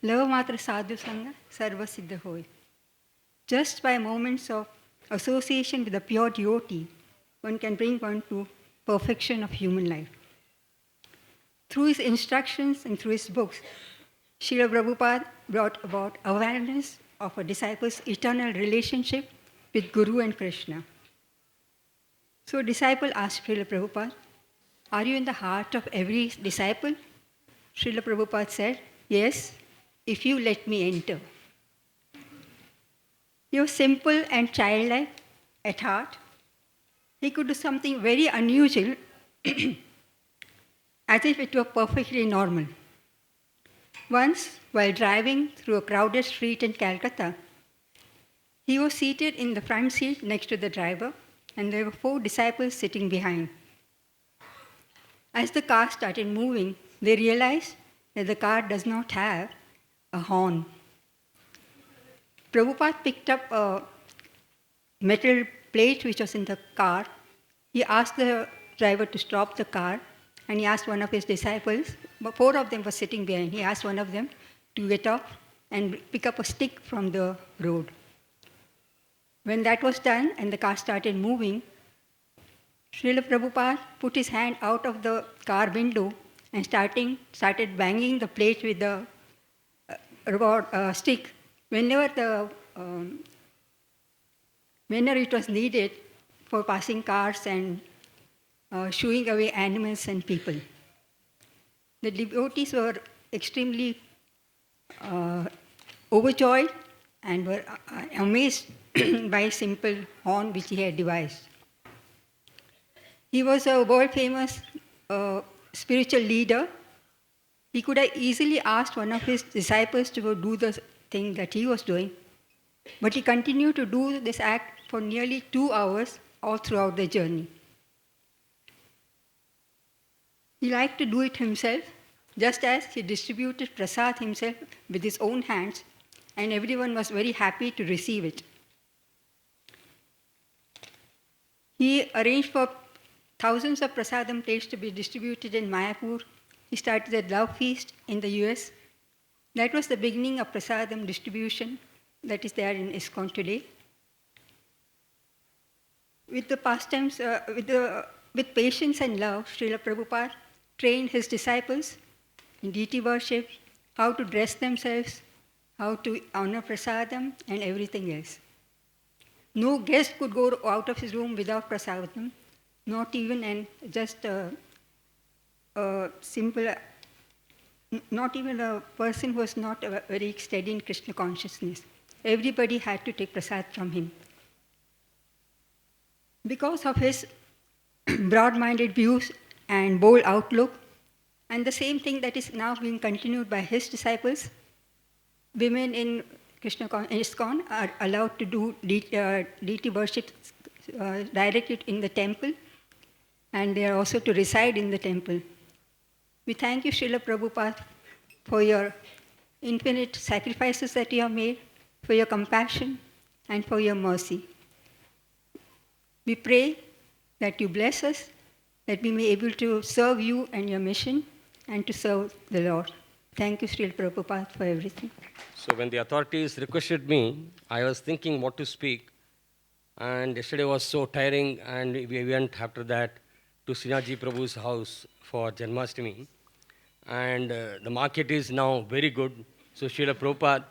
Lava matra sadhu sangha sarva siddha hoy. Just by moments of association with a pure devotee, one can bring one to perfection of human life. Through his instructions and through his books, Srila Prabhupada brought about awareness of a disciple's eternal relationship with Guru and Krishna. So a disciple asked Srila Prabhupada, "Are you in the heart of every disciple?" Srila Prabhupada said, "Yes, if you let me enter." He was simple and childlike at heart. He could do something very unusual as if it were perfectly normal. Once, while driving through a crowded street in Calcutta, he was seated in the front seat next to the driver, and there were 4 disciples sitting behind. As the car started moving, they realized that the car does not have a horn. Prabhupada picked up a metal plate which was in the car. He asked the driver to stop the car, and he asked one of his disciples, but 4 of them were sitting behind. He asked one of them to get off and pick up a stick from the road. When that was done and the car started moving, Srila Prabhupada put his hand out of the car window and started banging the plate with the stick whenever it was needed for passing cars and shooing away animals and people. The devotees were extremely overjoyed and were amazed by a simple horn which he had devised. He was a world-famous spiritual leader. He could have easily asked one of his disciples to go do the thing that he was doing, but he continued to do this act for nearly 2 hours all throughout the journey. He liked to do it himself, just as he distributed prasad himself with his own hands, and everyone was very happy to receive it. He arranged for thousands of prasadam plates to be distributed in Mayapur. He started a love feast in the US. That was the beginning of prasadam distribution that is there in ISKCON today. With the pastimes, with patience and love, Srila Prabhupada trained his disciples in deity worship, how to dress themselves, how to honor prasadam, and everything else. No guest could go out of his room without prasadam, not even not even a person who was not very steady in Krishna consciousness. Everybody had to take prasad from him. Because of his broad-minded views and bold outlook, and the same thing that is now being continued by his disciples, women in ISKCON are allowed to do deity worship directly in the temple, and they are also to reside in the temple. We thank you, Srila Prabhupada, for your infinite sacrifices that you have made, for your compassion, and for your mercy. We pray that you bless us, that we may be able to serve you and your mission, and to serve the Lord. Thank you, Srila Prabhupada, for everything. So when the authorities requested me, I was thinking what to speak. And yesterday was so tiring, and we went after that to Srinathji Prabhu's house for Janmashtami. And the market is now very good. So Srila Prabhupada,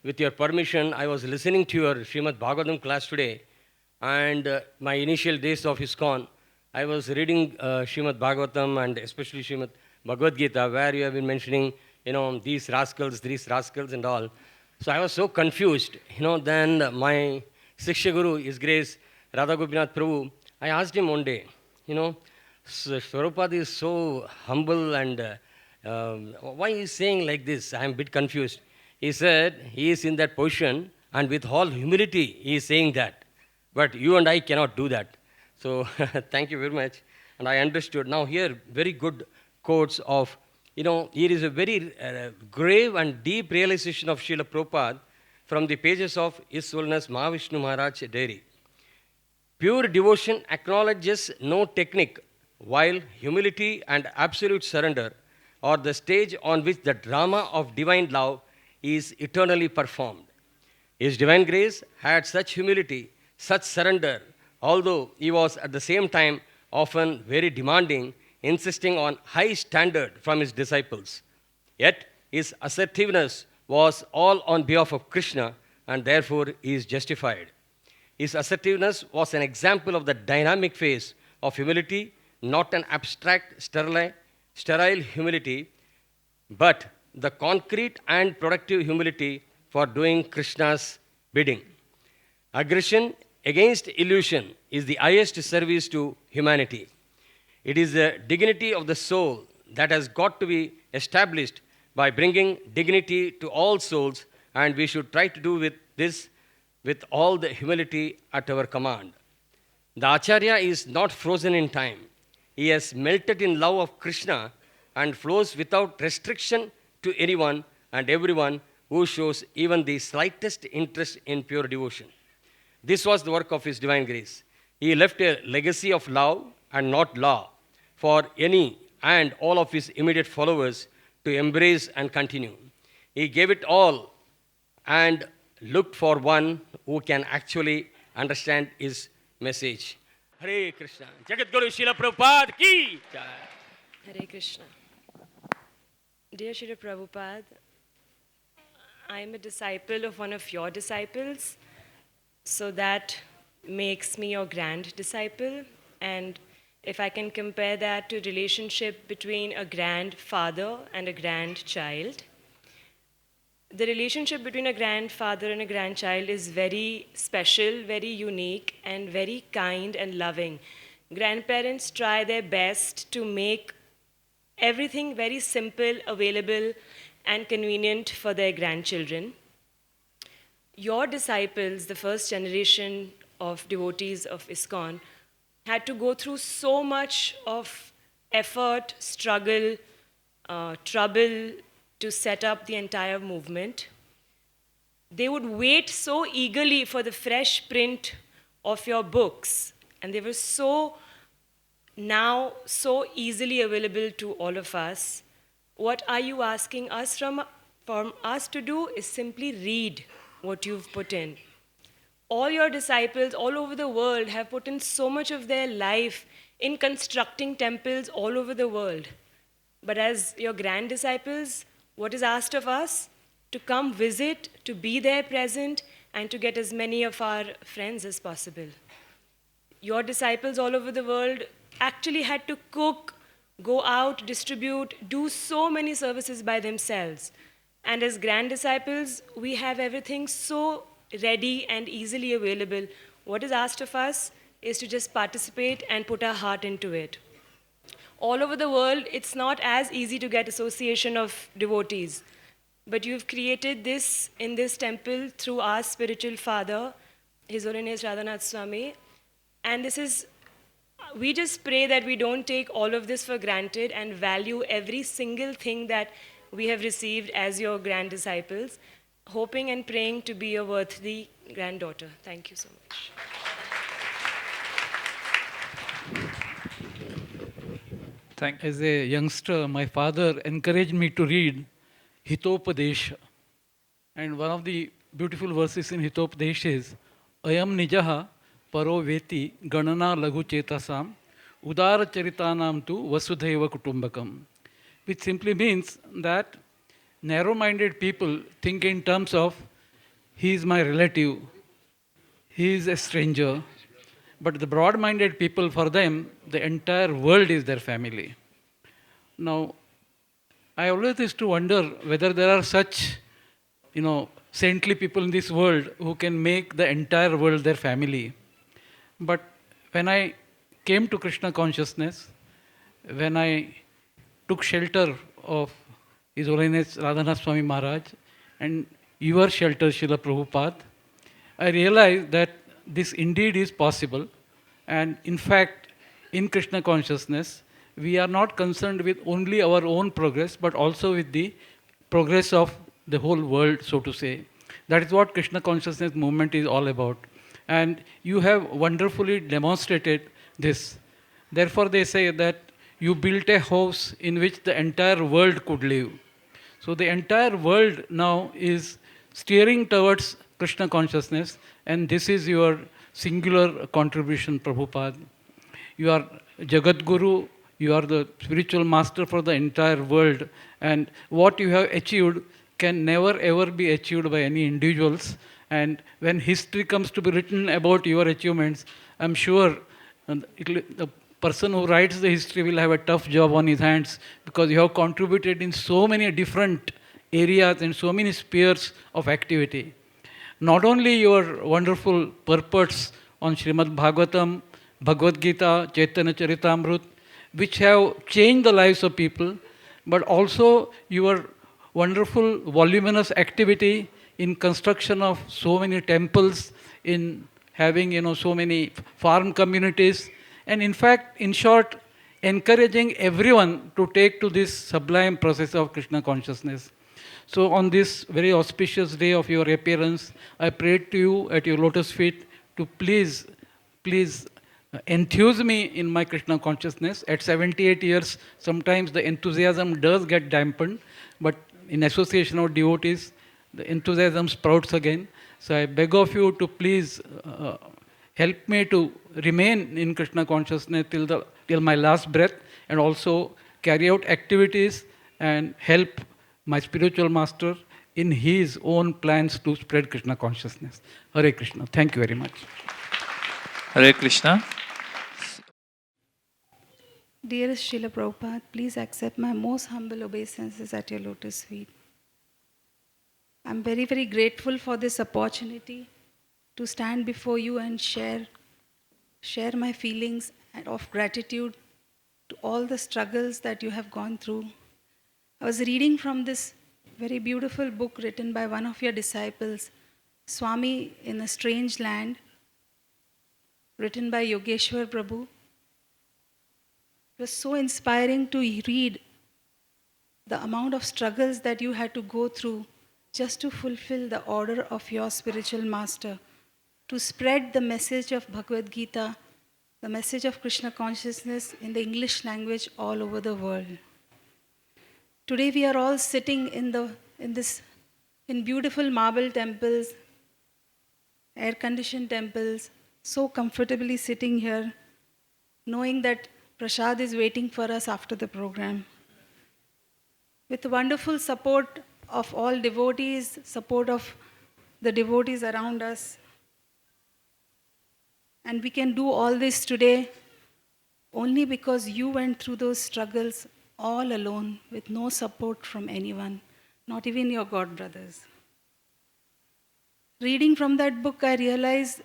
with your permission, I was listening to your Srimad Bhagavatam class today. And my initial days of ISKCON, I was reading Srimad Bhagavatam and especially Srimad Bhagavad Gita, where you have been mentioning, these rascals and all. So I was so confused. Then my Siksha Guru, His Grace, Radha Gopinath Prabhu, I asked him one day, Swarupada is so humble and why is he saying like this? I am a bit confused. He said, he is in that position and with all humility he is saying that. But you and I cannot do that. So thank you very much. And I understood. Now here, very good quotes of, here is a very grave and deep realization of Srila Prabhupada from the pages of His Holiness Mahavishnu Maharaj Diary. Pure devotion acknowledges no technique, while humility and absolute surrender are the stage on which the drama of divine love is eternally performed. His divine grace had such humility, such surrender, although he was at the same time often very demanding, insisting on high standard from his disciples. Yet his assertiveness was all on behalf of Krishna, and therefore he is justified. His assertiveness was an example of the dynamic phase of humility, not an abstract, sterile humility, but the concrete and productive humility for doing Krishna's bidding. Aggression against illusion is the highest service to humanity. It is the dignity of the soul that has got to be established by bringing dignity to all souls, and we should try to do this with all the humility at our command. The Acharya is not frozen in time. He has melted in love of Krishna and flows without restriction to anyone and everyone who shows even the slightest interest in pure devotion. This was the work of His divine grace. He left a legacy of love and not law for any and all of His immediate followers to embrace and continue. He gave it all and looked for one who can actually understand His message. Hare Krishna. Jagat Guru Srila Prabhupada ki jai. Hare Krishna. Dear Srila Prabhupada, I am a disciple of one of your disciples, so that makes me your grand disciple. And if I can compare that to relationship between a grandfather and a grandchild, the relationship between a grandfather and a grandchild is very special, very unique, and very kind and loving. Grandparents try their best to make everything very simple, available, and convenient for their grandchildren. Your disciples, the first generation of devotees of ISKCON, had to go through so much of effort, struggle, trouble to set up the entire movement. They would wait so eagerly for the fresh print of your books, and they were now so easily available to all of us. What are you asking us from us to do is simply read what you've put in. All your disciples all over the world have put in so much of their life in constructing temples all over the world. But as your grand disciples, what is asked of us? To come visit, to be there present, and to get as many of our friends as possible. Your disciples all over the world actually had to cook, go out, distribute, do so many services by themselves. And as grand disciples, we have everything so ready and easily available. What is asked of us is to just participate and put our heart into it. All over the world, it's not as easy to get association of devotees. But you've created this in this temple through our spiritual father, His Holiness Radhanath Swami. And we just pray that we don't take all of this for granted and value every single thing that we have received as your grand disciples, hoping and praying to be a worthy granddaughter. Thank you so much. As a youngster, my father encouraged me to read Hitopadesha. And one of the beautiful verses in Hitopadesha is, Ayam nijaha paro veti ganana laghu chetasam udara charitanam tu vasudhaiva kutumbakam. Which simply means that narrow-minded people think in terms of, he is my relative, he is a stranger. But the broad-minded people, for them, the entire world is their family. Now, I always used to wonder whether there are such, saintly people in this world who can make the entire world their family. But when I came to Krishna consciousness, when I took shelter of His Holiness Radhanath Swami Maharaj and your shelter, Srila Prabhupada, I realized that this indeed is possible. And in fact, in Krishna consciousness, we are not concerned with only our own progress, but also with the progress of the whole world, so to say. That is what Krishna consciousness movement is all about. And you have wonderfully demonstrated this. Therefore, they say that you built a house in which the entire world could live. So the entire world now is steering towards Krishna consciousness, and this is your singular contribution, Prabhupada. You are Jagat Guru, you are the spiritual master for the entire world, and what you have achieved can never ever be achieved by any individuals. And when history comes to be written about your achievements, I'm sure the person who writes the history will have a tough job on his hands, because you have contributed in so many different areas and so many spheres of activity. Not only your wonderful purports on Srimad Bhagavatam, Bhagavad Gita, Chaitanya Charitamrut, which have changed the lives of people, but also your wonderful voluminous activity in construction of so many temples, in having so many farm communities, and in fact, in short, encouraging everyone to take to this sublime process of Krishna consciousness. So on this very auspicious day of your appearance, I prayed to you at your lotus feet to please enthuse me in my Krishna consciousness. At 78 years, sometimes the enthusiasm does get dampened, but in association of devotees, the enthusiasm sprouts again. So I beg of you to please help me to remain in Krishna consciousness till my last breath, and also carry out activities and help my spiritual master in his own plans to spread Krishna consciousness. Hare Krishna. Thank you very much. Hare Krishna. Dearest Srila Prabhupada, please accept my most humble obeisances at your lotus feet. I'm very, very grateful for this opportunity to stand before you and share my feelings of gratitude to all the struggles that you have gone through. I was reading from this very beautiful book written by one of your disciples, Swami in a Strange Land, written by Yogeshwar Prabhu. It was so inspiring to read the amount of struggles that you had to go through just to fulfill the order of your spiritual master, to spread the message of Bhagavad Gita, the message of Krishna consciousness in the English language all over the world. Today we are all sitting in beautiful marble temples, air-conditioned temples, so comfortably sitting here, knowing that Prasad is waiting for us after the program. With the wonderful support of all devotees, support of the devotees around us. And we can do all this today only because you went through those struggles all alone, with no support from anyone, not even your god brothers. Reading from that book, I realized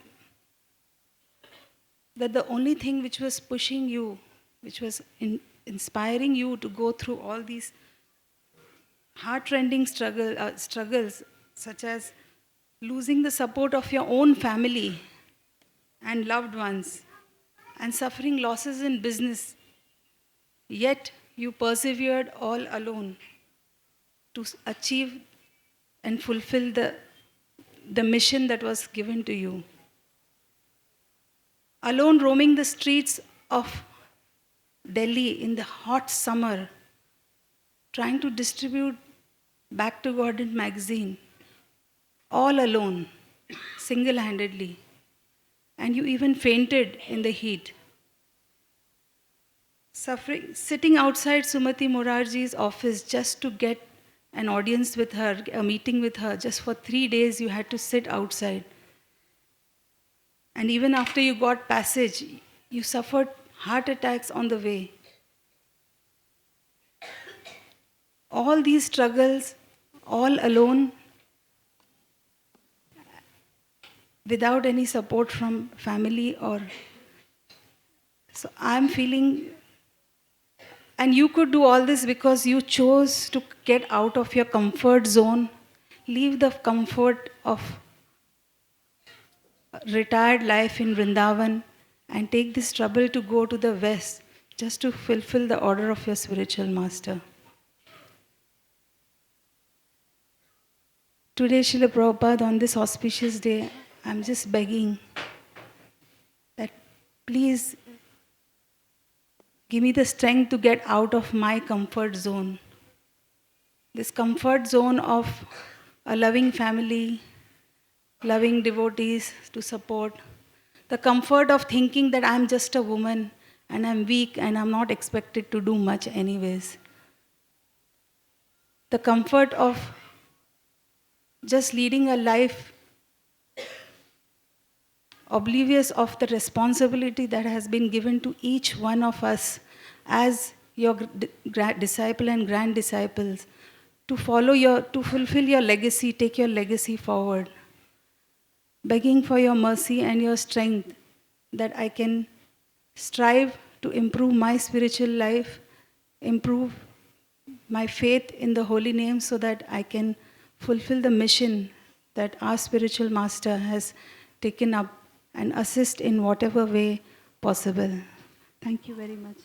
that the only thing which was pushing you, which was inspiring you to go through all these heart-rending struggles, such as losing the support of your own family and loved ones, and suffering losses in business, yet you persevered all alone. to achieve and fulfill the mission that was given to you. Alone roaming the streets of Delhi in the hot summer, trying to distribute Back to Godhead magazine, all alone, single-handedly, and you even fainted in the heat. Suffering, sitting outside Sumati Morarji's office just to get an audience with her, a meeting with her, just for 3 days you had to sit outside. And even after you got passage, you suffered heart attacks on the way. All these struggles, all alone, without any support from family or... So I'm feeling... And you could do all this because you chose to get out of your comfort zone, leave the comfort of retired life in Vrindavan, and take this trouble to go to the West just to fulfill the order of your spiritual master. Today, Srila Prabhupada, on this auspicious day, I'm just begging that please give me the strength to get out of my comfort zone. This comfort zone of a loving family, loving devotees to support. The comfort of thinking that I'm just a woman and I'm weak and I'm not expected to do much anyways. The comfort of just leading a life oblivious of the responsibility that has been given to each one of us as your disciple and grand disciples to fulfill your legacy, take your legacy forward. Begging for your mercy and your strength that I can strive to improve my spiritual life, improve my faith in the holy name so that I can fulfill the mission that our spiritual master has taken up and assist in whatever way possible. Thank you very much.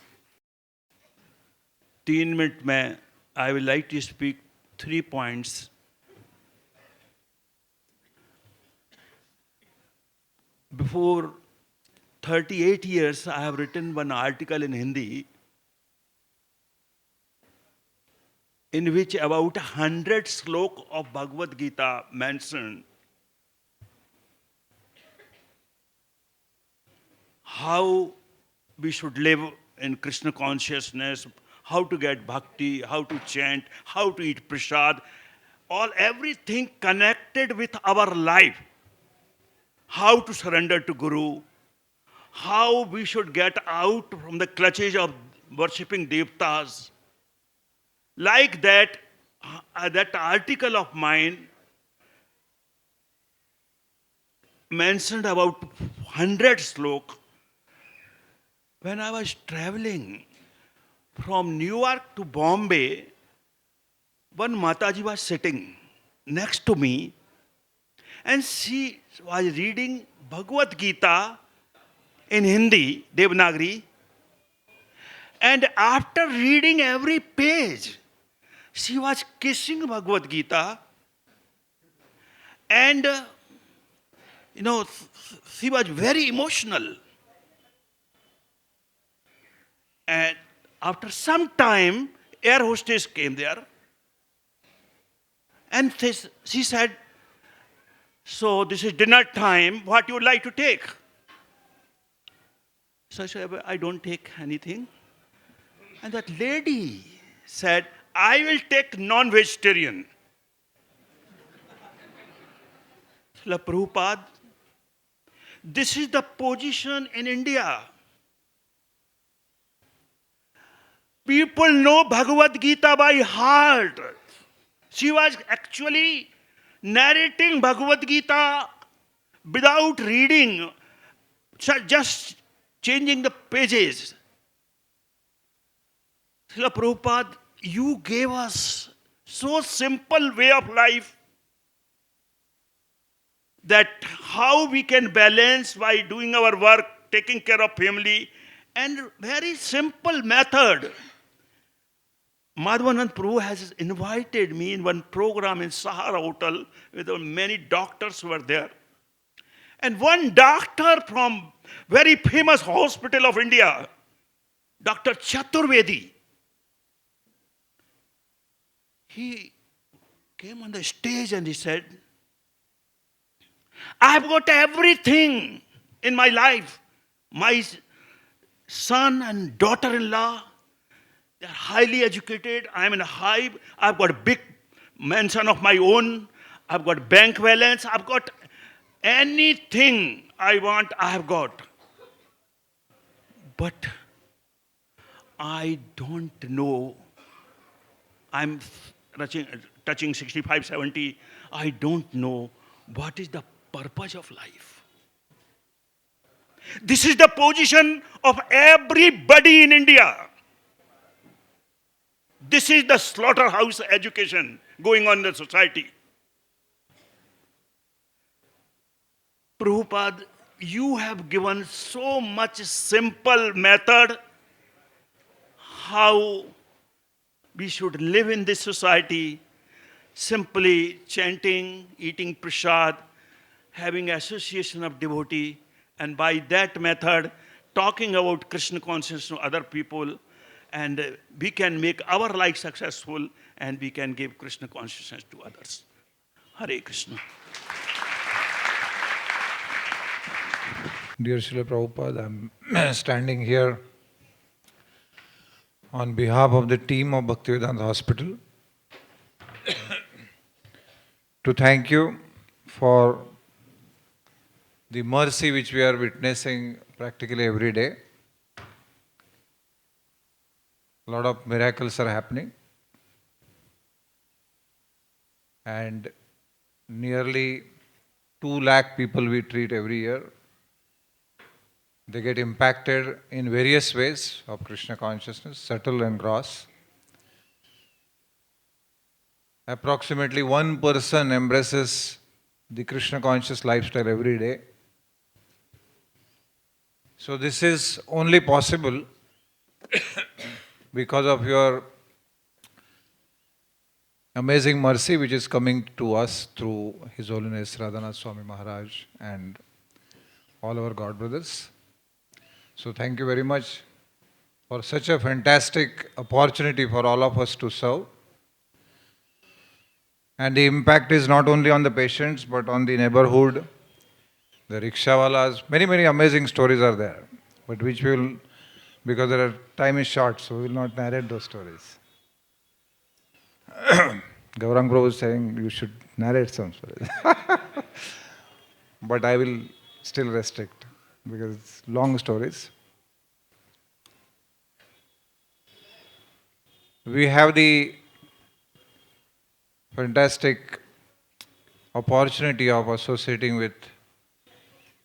3 minutes में I would like to speak 3 points. Before 38 years, I have written one article in Hindi in which about 100 slok of Bhagavad Gita mentioned how we should live in Krishna consciousness, how to get bhakti, how to chant, how to eat prasad, everything connected with our life. How to surrender to Guru, how we should get out from the clutches of worshipping devtas. Like that, that article of mine mentioned about 100 slok. When I was traveling from New York to Bombay, one Mataji was sitting next to me and she was reading Bhagavad Gita in Hindi, Devanagari. And after reading every page, she was kissing Bhagavad Gita. And, she was very emotional. And after some time, air hostess came there. And she said, so this is dinner time, what you would like to take? So I said, I don't take anything. And that lady said, I will take non-vegetarian. Srila Prabhupada, this is the position in India. People know Bhagavad Gita by heart. She was actually narrating Bhagavad Gita without reading, just changing the pages. Srila Prabhupada, you gave us so simple way of life that how we can balance by doing our work, taking care of family, and very simple method. Madhvanand Prabhu has invited me in one program in Sahara Hotel with many doctors who were there. And one doctor from very famous hospital of India, Dr. Chaturvedi, he came on the stage and he said, I've got everything in my life. My son and daughter-in-law, they're highly educated. I'm in a high, I've got a big mansion of my own. I've got bank balance. I've got anything I want, I have got. But I don't know. I'm touching 65, 70. I don't know what is the purpose of life. This is the position of everybody in India. This is the slaughterhouse education going on in the society. Prabhupada, you have given so much simple method how we should live in this society, simply chanting, eating prasad, having association of devotee, and by that method, talking about Krishna consciousness to other people, and we can make our life successful, and we can give Krishna consciousness to others. Hare Krishna. Dear Srila Prabhupada, I'm standing here on behalf of the team of Bhaktivedanta Hospital to thank you for the mercy which we are witnessing practically every day. A lot of miracles are happening, and nearly 2 lakh people we treat every year. They get impacted in various ways of Krishna consciousness, subtle and gross. Approximately 1 person embraces the Krishna conscious lifestyle every day. So this is only possible because of your amazing mercy which is coming to us through His Holiness Radhanath Swami Maharaj and all our God brothers. So thank you very much for such a fantastic opportunity for all of us to serve. And the impact is not only on the patients but on the neighborhood, the rickshawalas. Many amazing stories are there, but which we will, because time is short, so we will not narrate those stories. Gaurang Prabhu is saying you should narrate some stories. But I will still restrict because it's long stories. We have the fantastic opportunity of associating with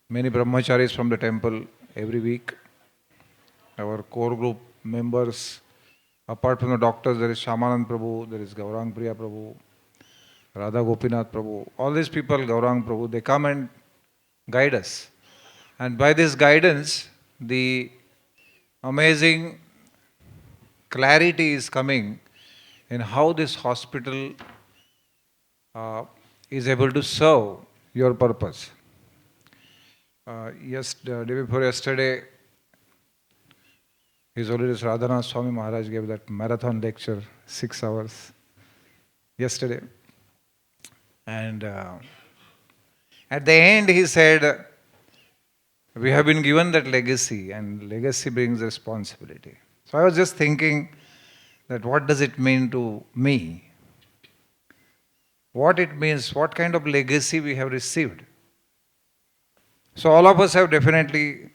many brahmacharis from the temple every week. Our core group members, apart from the doctors, there is Shamanand Prabhu, there is Gaurang Priya Prabhu, Radha Gopinath Prabhu. All these people, Gaurang Prabhu, they come and guide us. And by this guidance, the amazing clarity is coming in how this hospital is able to serve your purpose. Day before yesterday, His Holiness Radhanath Swami Maharaj gave that marathon lecture, 6 hours, yesterday. And at the end he said, we have been given that legacy, and legacy brings responsibility. So I was just thinking that what does it mean to me? What it means, what kind of legacy we have received. So all of us have definitely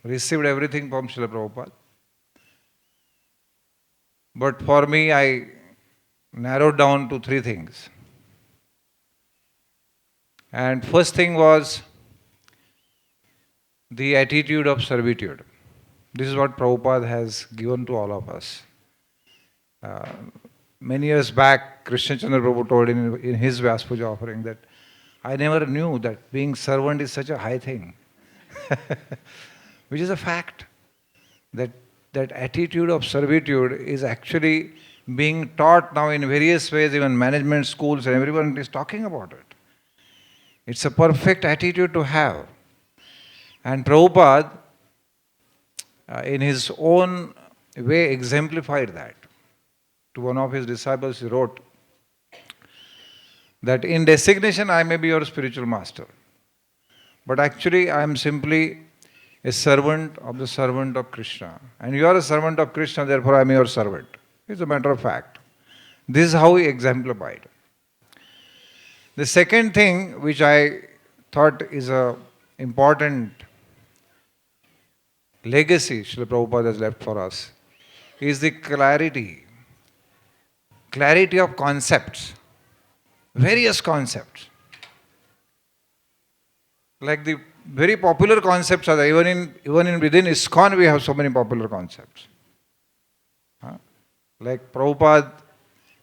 received everything from Srila Prabhupada. But for me, I narrowed down to 3 things. And first thing was the attitude of servitude. This is what Prabhupada has given to all of us. Many years back, Krishna Chandra Prabhu told in his Vyaspuja offering that I never knew that being servant is such a high thing. Which is a fact. That that attitude of servitude is actually being taught now in various ways, even management schools, and everyone is talking about it. It's a perfect attitude to have. And Prabhupada, in his own way, exemplified that. To one of his disciples, he wrote that in designation I may be your spiritual master, but actually I am simply a servant of Krishna. And you are a servant of Krishna, therefore I am your servant. It's a matter of fact. This is how he exemplified. The second thing which I thought is an important legacy Srila Prabhupada has left for us is the clarity of concepts, various concepts. Like the very popular concepts are there. Even in within ISKCON we have so many popular concepts. Like Prabhupada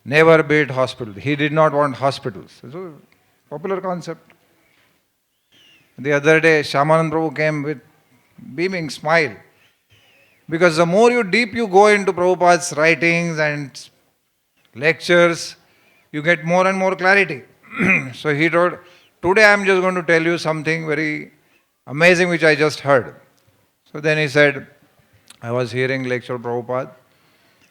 never built hospitals. He did not want hospitals. It's a popular concept. The other day, Shyamanand Prabhu came with beaming smile. Because the more deep you go into Prabhupada's writings and lectures, you get more and more clarity. So he told, today I am just going to tell you something very amazing which I just heard. So then he said, I was hearing lecture of Prabhupada,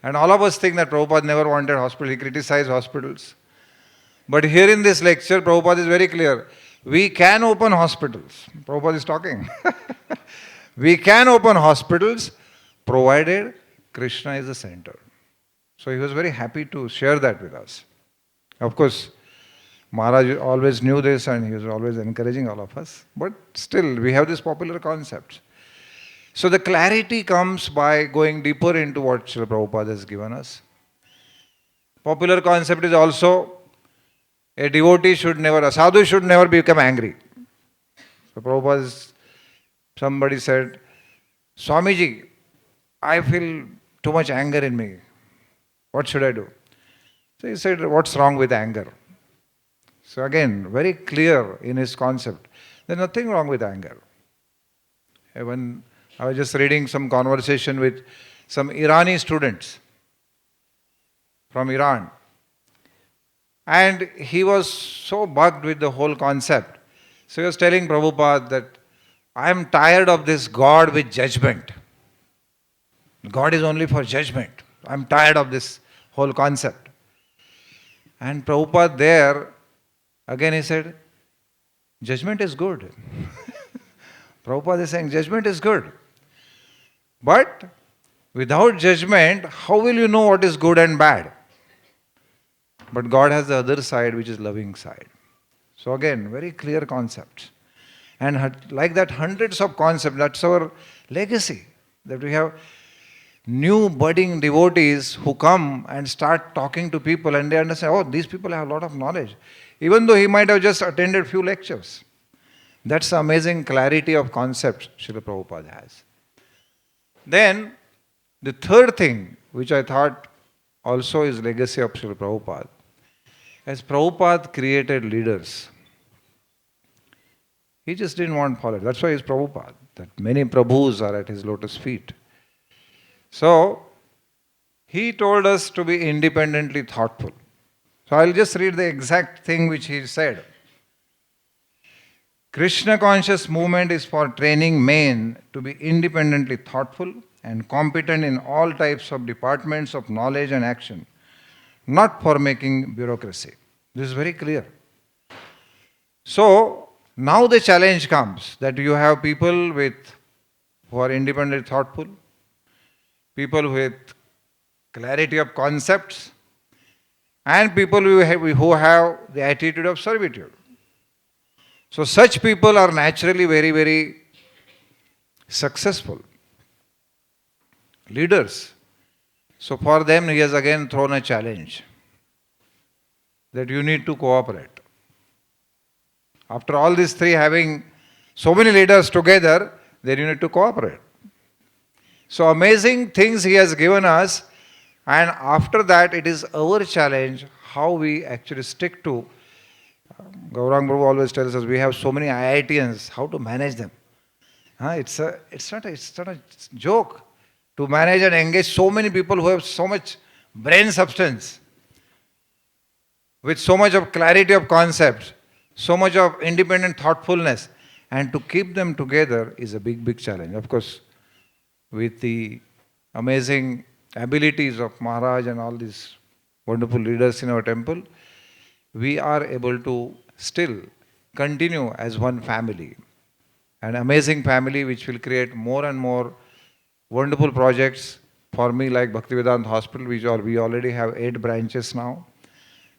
and all of us think that Prabhupada never wanted hospital. He criticized hospitals. But here in this lecture, Prabhupada is very clear. We can open hospitals. Prabhupada is talking. We can open hospitals provided Krishna is the center. So he was very happy to share that with us. Of course, Maharaj always knew this and he was always encouraging all of us. But still, we have these popular concepts. So the clarity comes by going deeper into what Srila Prabhupada has given us. Popular concept is also a sadhu should never become angry. So Prabhupada, somebody said, Swamiji, I feel too much anger in me. What should I do? So he said, what's wrong with anger? So again, very clear in his concept. There's nothing wrong with anger. When I was just reading some conversation with some Irani students from Iran. And he was so bugged with the whole concept. So he was telling Prabhupada that I am tired of this God with judgment. God is only for judgment. I am tired of this whole concept. And Prabhupada there, again he said, judgment is good. Prabhupada is saying judgment is good. But without judgment, how will you know what is good and bad? But God has the other side, which is loving side. So again, very clear concepts. And like that, hundreds of concepts. That's our legacy. That we have new budding devotees who come and start talking to people and they understand, oh, these people have a lot of knowledge. Even though he might have just attended few lectures. That's the amazing clarity of concepts Srila Prabhupada has. Then, the third thing, which I thought also is legacy of Srila Prabhupada, as Prabhupada created leaders, he just didn't want followers. That's why he's Prabhupada, that many Prabhus are at his lotus feet. So, he told us to be independently thoughtful. So, I'll just read the exact thing which he said. Krishna conscious movement is for training men to be independently thoughtful and competent in all types of departments of knowledge and action, not for making bureaucracy. This is very clear. So, now the challenge comes that you have people who are independently thoughtful, people with clarity of concepts, and people who have the attitude of servitude. So such people are naturally very, very successful leaders. So for them he has again thrown a challenge that you need to cooperate. After all these three having so many leaders together, then you need to cooperate. So amazing things he has given us, and after that it is our challenge how we actually stick to. Gaurang Prabhu always tells us we have so many IITians, how to manage them. It's not a joke. to manage and engage so many people who have so much brain substance, with so much of clarity of concept, so much of independent thoughtfulness, and to keep them together is a big, big challenge. Of course, with the amazing abilities of Maharaj and all these wonderful leaders in our temple, we are able to still continue as one family. An amazing family which will create more and more wonderful projects for me, like Bhaktivedanta Hospital, we already have 8 branches now.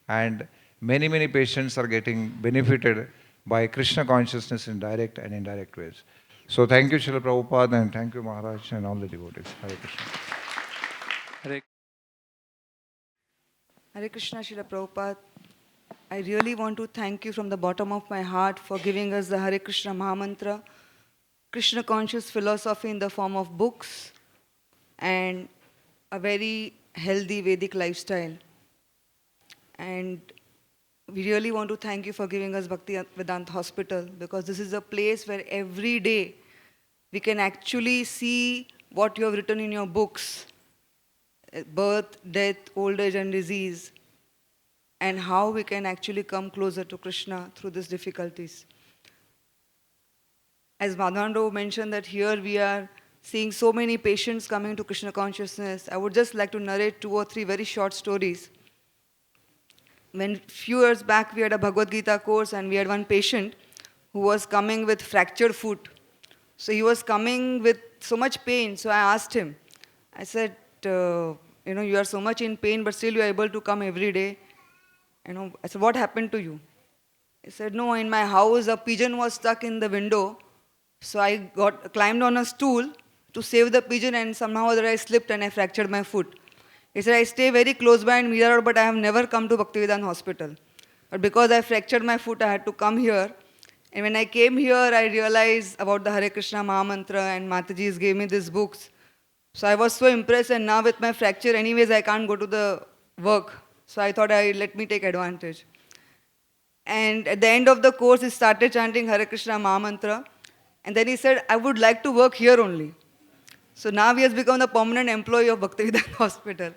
And many, many patients are getting benefited by Krishna consciousness in direct and indirect ways. So thank you, Srila Prabhupada, and thank you, Maharaj, and all the devotees. Hare Krishna. Hare Krishna, Srila Prabhupada. I really want to thank you from the bottom of my heart for giving us the Hare Krishna Mahamantra, Krishna conscious philosophy in the form of books, and a very healthy Vedic lifestyle. And we really want to thank you for giving us Bhaktivedanta Hospital, because this is a place where every day we can actually see what you have written in your books, birth, death, old age and disease, and how we can actually come closer to Krishna through these difficulties. As Madhavendra mentioned that here we are seeing so many patients coming to Krishna consciousness, I would just like to narrate 2 or 3 very short stories. When few years back we had a Bhagavad Gita course, and we had one patient who was coming with fractured foot. So he was coming with so much pain. So I asked him, I said, you are so much in pain, but still you are able to come every day. I said, what happened to you? He said, no, in my house a pigeon was stuck in the window. So I climbed on a stool to save the pigeon, and somehow or other I slipped and I fractured my foot. He said, I stay very close by in Mira Road, but I have never come to Bhaktivedanta Hospital. But because I fractured my foot, I had to come here. And when I came here, I realized about the Hare Krishna Mahamantra, and Mataji's gave me these books. So I was so impressed, and now with my fracture, anyways, I can't go to the work. So I thought, let me take advantage. And at the end of the course, he started chanting Hare Krishna Mahamantra. And then he said, I would like to work here only. So now he has become the permanent employee of Bhaktivedanta Hospital.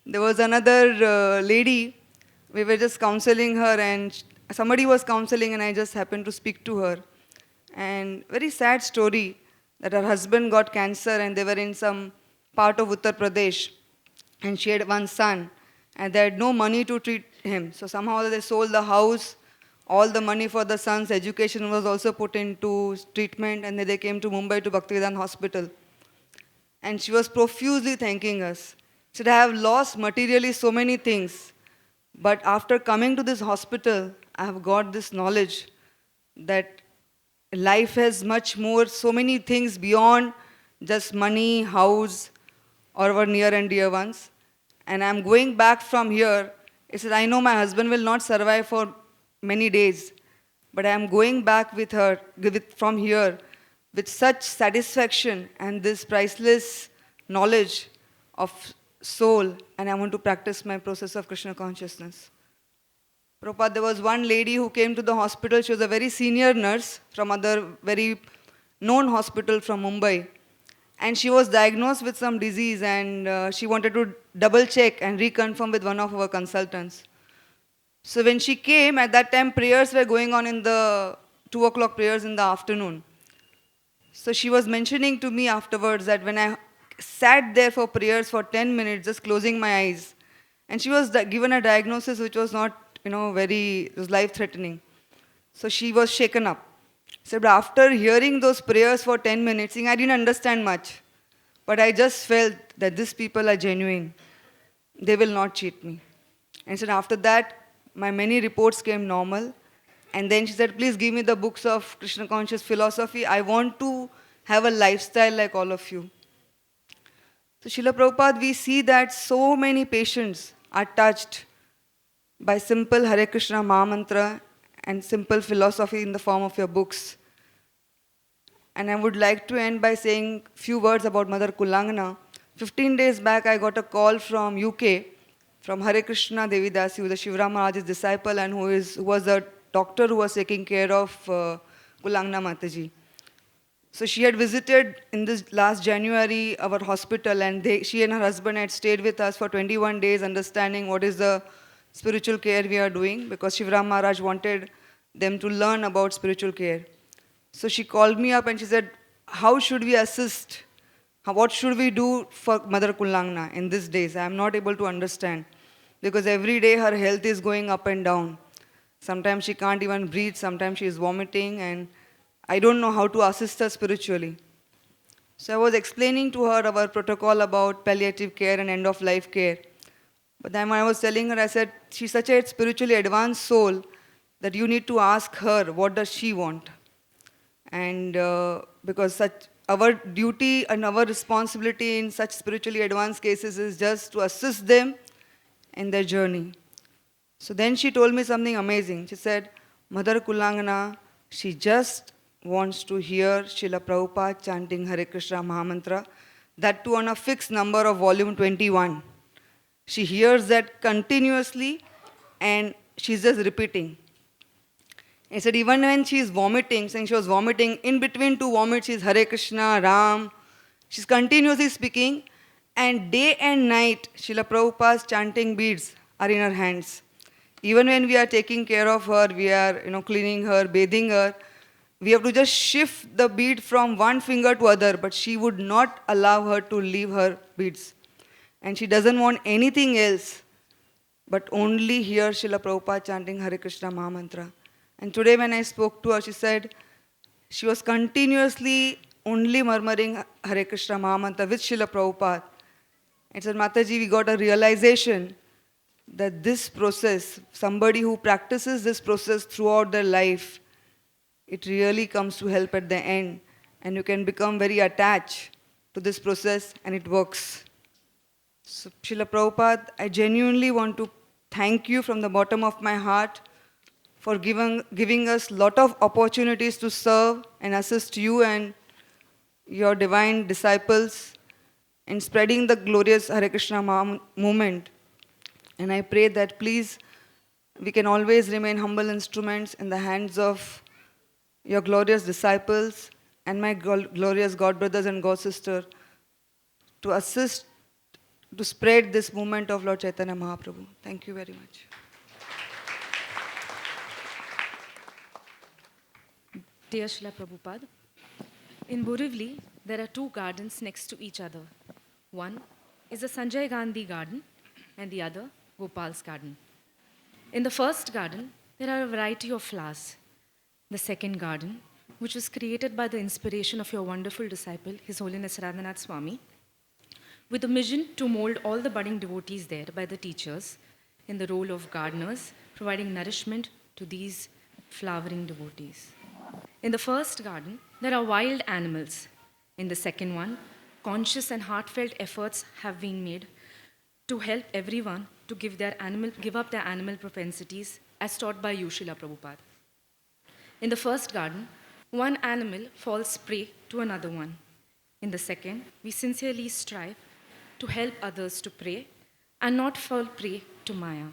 There was another lady, we were just counseling her, and somebody was counseling, and I just happened to speak to her. And very sad story that her husband got cancer, and they were in some part of Uttar Pradesh, and she had one son, and they had no money to treat him. So somehow they sold the house, all the money for the son's education was also put into treatment, and then they came to Mumbai to Bhaktivedanta Hospital. And she was profusely thanking us. She said, I have lost materially so many things, but after coming to this hospital, I have got this knowledge that life has much more, so many things beyond just money, house, or our near and dear ones. And I'm going back from here. He said, I know my husband will not survive for many days, but I'm going back from here with such satisfaction and this priceless knowledge of soul, and I want to practice my process of Krishna consciousness. Prabhupada, there was one lady who came to the hospital. She was a very senior nurse from other very known hospital from Mumbai. And she was diagnosed with some disease, and she wanted to double check and reconfirm with one of our consultants. So when she came, at that time prayers were going on in the 2 o'clock prayers in the afternoon. So she was mentioning to me afterwards that when I sat there for prayers for 10 minutes, just closing my eyes, and she was given a diagnosis which was not, it was life-threatening. So she was shaken up. So after hearing those prayers for 10 minutes, I didn't understand much, but I just felt that these people are genuine. They will not cheat me. And so after that, my many reports came normal. And then she said, please give me the books of Krishna conscious philosophy. I want to have a lifestyle like all of you. So Srila Prabhupada, we see that so many patients are touched by simple Hare Krishna Mahamantra and simple philosophy in the form of your books. And I would like to end by saying a few words about Mother Kulangana. 15 days back, I got a call from UK, from Hare Krishna Devidasi, who is the Shivram Maharaj's disciple and who was a doctor who was taking care of Kulangana Mataji. So she had visited in this last January our hospital, and she and her husband had stayed with us for 21 days, understanding what is the spiritual care we are doing, because Shivram Maharaj wanted them to learn about spiritual care. So she called me up and she said, how should we assist? What should we do for Mother Kulangna in these days? I am not able to understand, because every day her health is going up and down. Sometimes she can't even breathe, sometimes she is vomiting, and I don't know how to assist her spiritually. So I was explaining to her our protocol about palliative care and end-of-life care. But then when I was telling her, I said, she's such a spiritually advanced soul that you need to ask her, what does she want? And because our duty and our responsibility in such spiritually advanced cases is just to assist them in their journey. So then she told me something amazing. She said, Mother Kulangana, she just wants to hear Srila Prabhupada chanting Hare Krishna Mahamantra, that too on a fixed number of volume 21. She hears that continuously and she's just repeating. He said even when she is vomiting, saying she was vomiting, in between two vomits she's Hare Krishna, Ram. She's continuously speaking, and day and night Srila Prabhupada's chanting beads are in her hands. Even when we are taking care of her, we are cleaning her, bathing her, we have to just shift the bead from one finger to other, but she would not allow her to leave her beads. And she doesn't want anything else but only hear Srila Prabhupada chanting Hare Krishna Mahamantra. And today when I spoke to her, she said she was continuously only murmuring Hare Krishna Mahamantra with Srila Prabhupada. And said, Mataji, we got a realization that this process, somebody who practices this process throughout their life, it really comes to help at the end. And you can become very attached to this process and it works. So, Srila Prabhupada, I genuinely want to thank you from the bottom of my heart for giving us a lot of opportunities to serve and assist you and your divine disciples in spreading the glorious Hare Krishna movement. And I pray that please, we can always remain humble instruments in the hands of your glorious disciples and my glorious God brothers and God sisters to assist, to spread this movement of Lord Chaitanya Mahaprabhu. Thank you very much. Dear Srila Prabhupada, in Borivali, there are two gardens next to each other. One is the Sanjay Gandhi garden and the other Gopal's garden. In the first garden, there are a variety of flowers. The second garden, which was created by the inspiration of your wonderful disciple, His Holiness Radhanath Swami, with a mission to mold all the budding devotees there by the teachers in the role of gardeners, providing nourishment to these flowering devotees. In the first garden, there are wild animals. In the second one, conscious and heartfelt efforts have been made to help everyone to give up their animal propensities as taught by you, Srila Prabhupada. In the first garden, one animal falls prey to another one. In the second, we sincerely strive to help others to pray and not fall prey to Maya.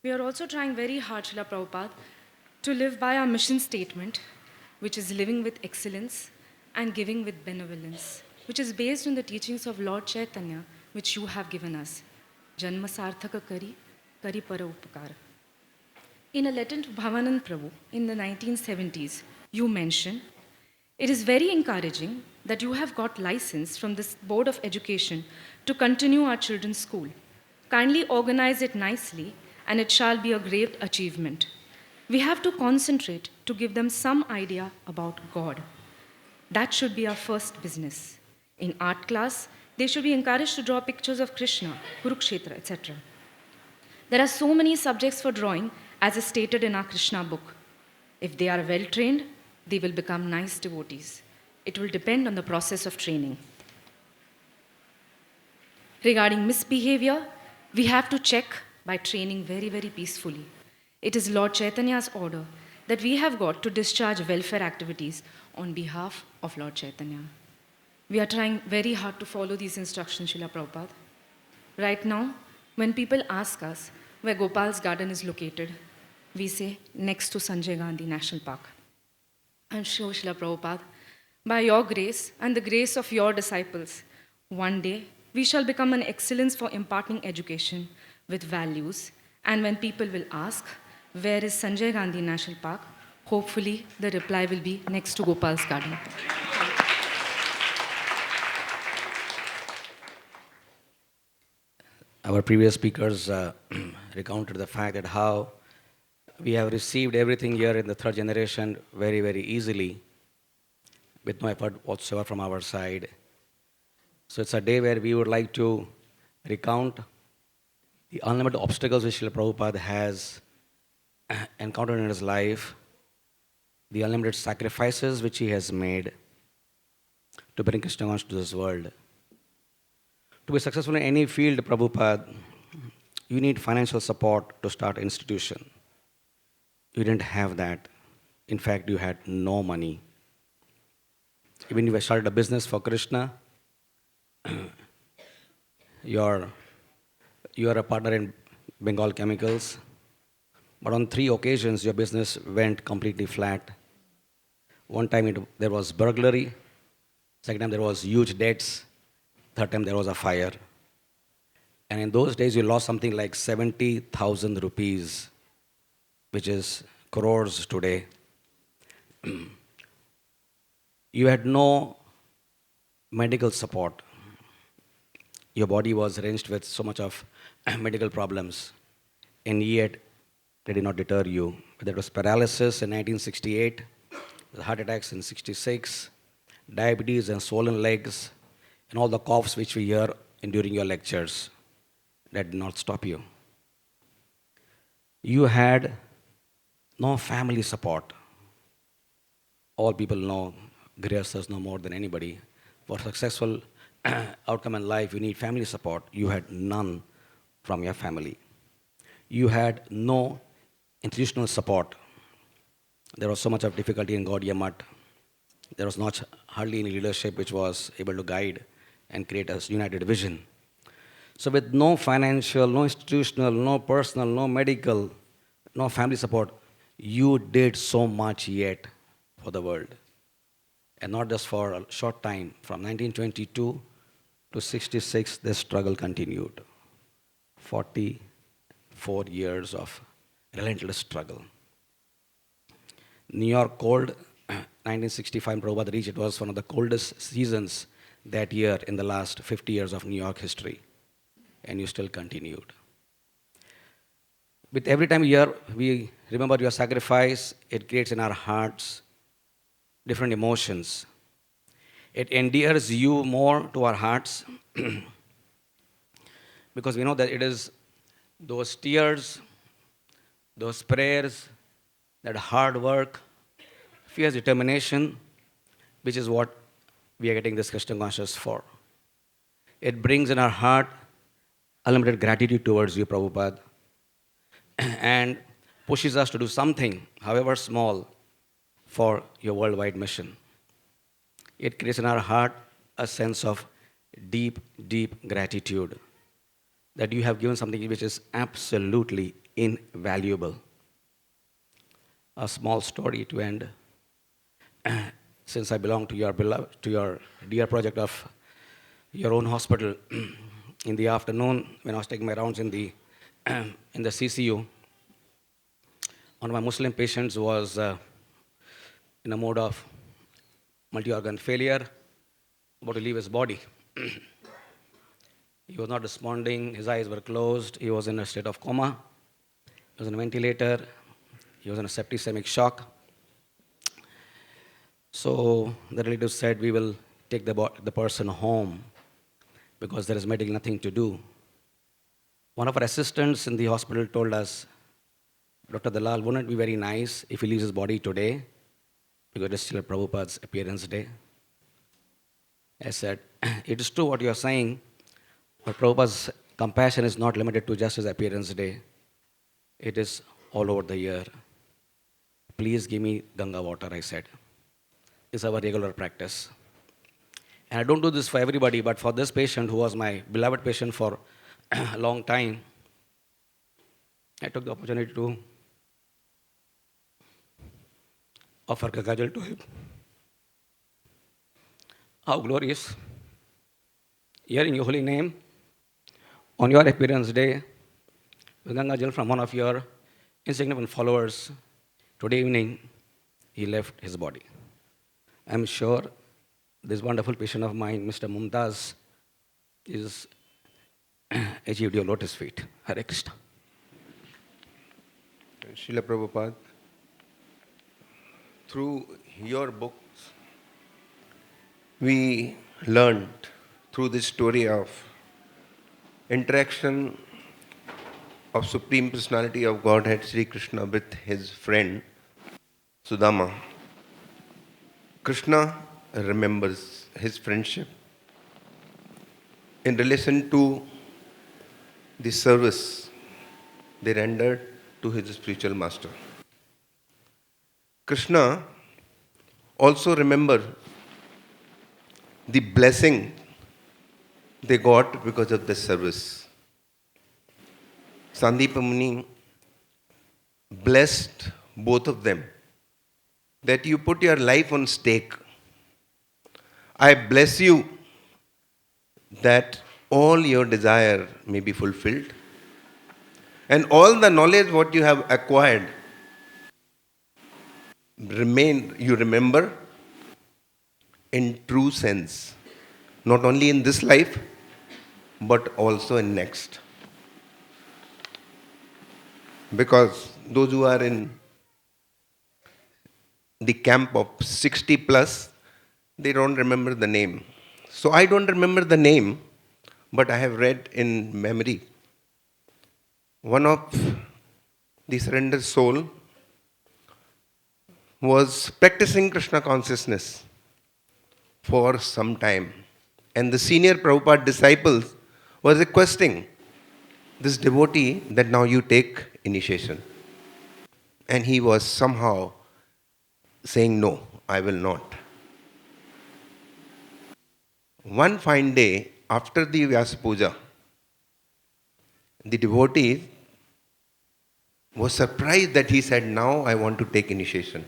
We are also trying very hard, Srila Prabhupada, to live by our mission statement, which is living with excellence and giving with benevolence, which is based on the teachings of Lord Chaitanya, which you have given us. Janma sarthaka kari, kari para upakar. In a letter to Bhavanand Prabhu in the 1970s, you mentioned, it is very encouraging that you have got license from this Board of Education to continue our children's school. Kindly organize it nicely and it shall be a great achievement. We have to concentrate to give them some idea about God. That should be our first business. In art class, they should be encouraged to draw pictures of Krishna, Kurukshetra, etc. There are so many subjects for drawing as is stated in our Krishna book. If they are well trained, they will become nice devotees. It will depend on the process of training. Regarding misbehavior, we have to check by training very, very peacefully. It is Lord Chaitanya's order that we have got to discharge welfare activities on behalf of Lord Chaitanya. We are trying very hard to follow these instructions, Srila Prabhupada. Right now, when people ask us where Gopal's garden is located, we say next to Sanjay Gandhi National Park. I'm sure, Srila Prabhupada, By your grace and the grace of your disciples, one day we shall become an excellence for imparting education with values. And when people will ask, where is Sanjay Gandhi National Park? Hopefully, the reply will be next to Gopal's garden. Our previous speakers recounted the fact that how we have received everything here in the third generation very, very easily with no effort whatsoever from our side. So it's a day where we would like to recount the unlimited obstacles which Srila Prabhupada has encountered in his life, the unlimited sacrifices which he has made to bring Krishna consciousness to this world. To be successful in any field, Prabhupada, you need financial support to start an institution. You didn't have that. In fact, you had no money. Even if I started a business for Krishna, you're a partner in Bengal Chemicals, but on 3 occasions your business went completely flat. One time there was burglary, second time there was huge debts, third time there was a fire. And in those days you lost something like 70,000 rupees, which is crores today. You had no medical support. Your body was wrenched with so much of medical problems, and yet they did not deter you. There was paralysis in 1968, heart attacks in 66, diabetes and swollen legs, and all the coughs which we hear during your lectures. That did not stop you. You had no family support. All people know, Grihasthas know more than anybody. For successful outcome in life, you need family support. You had none from your family. You had no institutional support. There was so much of difficulty in Gaudiya Math. There was hardly any leadership which was able to guide and create a united vision. So with no financial, no institutional, no personal, no medical, no family support, you did so much yet for the world. And not just for a short time. From 1922 to 66, this struggle continued. 44 years of relentless struggle. New York cold, 1965, Prabhupada reached, it was one of the coldest seasons that year in the last 50 years of New York history. And you still continued. With every time we remember your sacrifice, it creates in our hearts different emotions. It endears you more to our hearts because we know that it is those tears, those prayers, that hard work, fierce determination, which is what we are getting this Krishna consciousness for. It brings in our heart unlimited gratitude towards you, Prabhupada, and pushes us to do something, however small, for your worldwide mission. It creates in our heart a sense of deep, deep gratitude that you have given something which is absolutely invaluable. A small story to end. Since I belong to your dear project of your own hospital, in the afternoon when I was taking my rounds in the CCU, one of my Muslim patients was in a mode of multi-organ failure, about to leave his body. He was not responding, his eyes were closed, he was in a state of coma, he was on a ventilator, he was in a septicemic shock. So the relatives said, we will take the person home because there is medically nothing to do. One of our assistants in the hospital told us, Dr. Dalal, wouldn't it be very nice if he leaves his body today because it's still Prabhupada's appearance day? I said, it is true what you are saying, but Prabhupada's compassion is not limited to just his appearance day. It is all over the year. Please give me Ganga water, I said. It's our regular practice. And I don't do this for everybody, but for this patient who was my beloved patient for a long time, I took the opportunity to offer Ganga Jal to him. how glorious. Here in your holy name, on your appearance day, with Gangajal from one of your insignificant followers, today evening, he left his body. I'm sure this wonderful patient of mine, Mr. Mumtaz, is achieved your lotus feet. Hare Krishna. Srila Prabhupada, through your books, we learned through this story of interaction of Supreme Personality of Godhead Sri Krishna with his friend Sudama. Krishna remembers his friendship in relation to the service they rendered to his spiritual master. Krishna also remembered the blessing they got because of this service. Sandeepa Muni blessed both of them that you put your life on stake. I bless you that all your desire may be fulfilled and all the knowledge what you have acquired you remember in true sense, not only in this life but also in next. Because those who are in the camp of 60 plus, they don't remember the name. So I don't remember the name, but I have read in memory. One of the surrendered soul was practicing Krishna consciousness for some time. And the senior Prabhupada disciples were requesting this devotee that now you take initiation. And he was somehow saying, no, I will not. One fine day, after the Vyasa Puja, the devotee was surprised that he said, now I want to take initiation.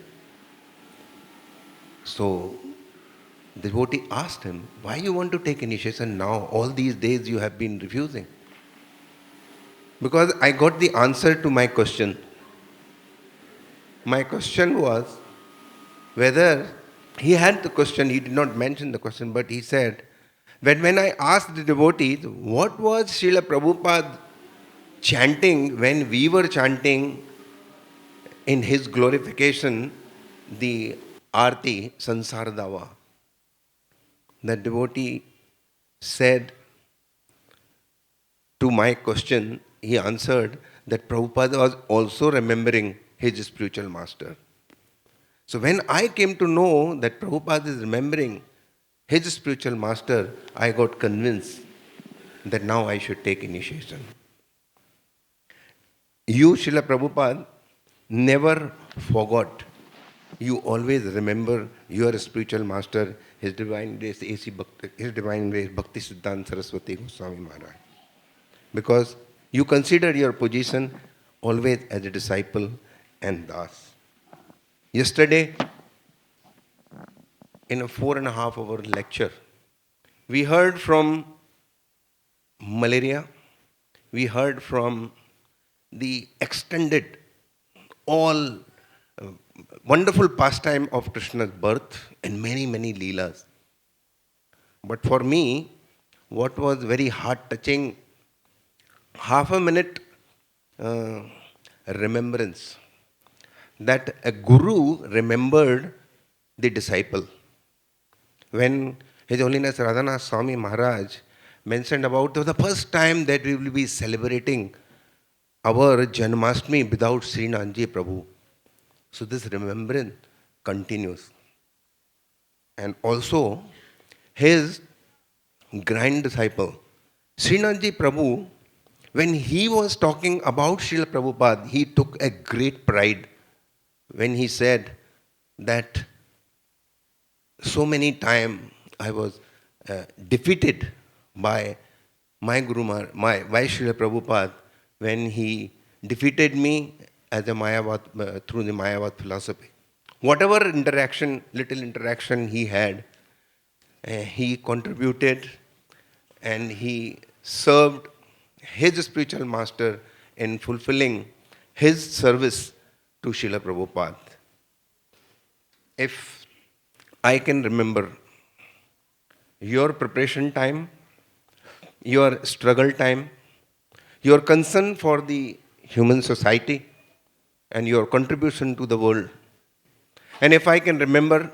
So the devotee asked him, why you want to take initiation now? All these days you have been refusing. Because I got the answer to my question. My question was whether he had the question, he did not mention the question, but he said, when I asked the devotees, what was Srila Prabhupada chanting when we were chanting in his glorification the Aarti Sansar Dava? The devotee said to my question, he answered that Prabhupada was also remembering his spiritual master. So when I came to know that Prabhupada is remembering his spiritual master, I got convinced that now I should take initiation. You, Srila Prabhupada, never forgot. You always remember your spiritual master, His Divine Grace A.C. Bhakti, His Divine Grace Bhakti Siddhanta Saraswati Goswami Maharaj. Because you consider your position always as a disciple and das. Yesterday, in a 4.5-hour lecture, we heard from malaria, we heard from the extended, all wonderful pastime of Krishna's birth and many, many leelas. But for me, what was very heart-touching, half a minute remembrance, that a guru remembered the disciple. When His Holiness Radhanath Swami Maharaj mentioned about the first time that we will be celebrating our Janmashtami without Srinathji Prabhu. So this remembrance continues. And also, his grand disciple, Srinathji Prabhu, when he was talking about Srila Prabhupada, he took a great pride when he said that so many times I was defeated by my Guru Maharaj, by Srila Prabhupada, when he defeated me as a Mayavad, through the Mayavad philosophy. Whatever interaction, little interaction he had, he contributed and he served his spiritual master in fulfilling his service to Srila Prabhupada. If I can remember your preparation time, your struggle time, your concern for the human society, and your contribution to the world, and if I can remember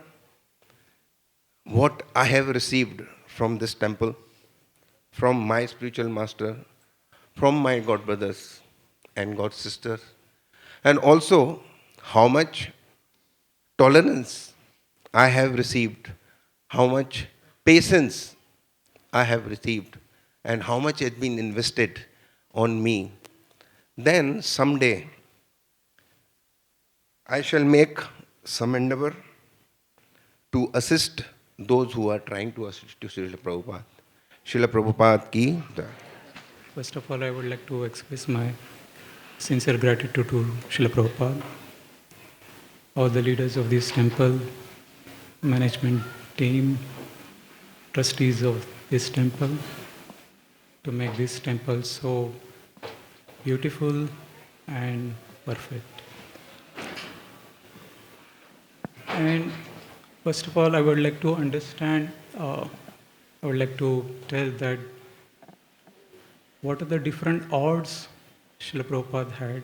what I have received from this temple, from my spiritual master, from my god brothers and god sisters, and also how much tolerance I have received, how much patience I have received, and how much has been invested on me, then someday I shall make some endeavor to assist those who are trying to assist to Srila Prabhupada. Srila Prabhupada ki jai. First of all, I would like to express my sincere gratitude to Srila Prabhupada, all the leaders of this temple, management team, trustees of this temple, to make this temple so beautiful and perfect. And first of all, I would like to understand, I would like to tell that what are the different odds Srila Prabhupada had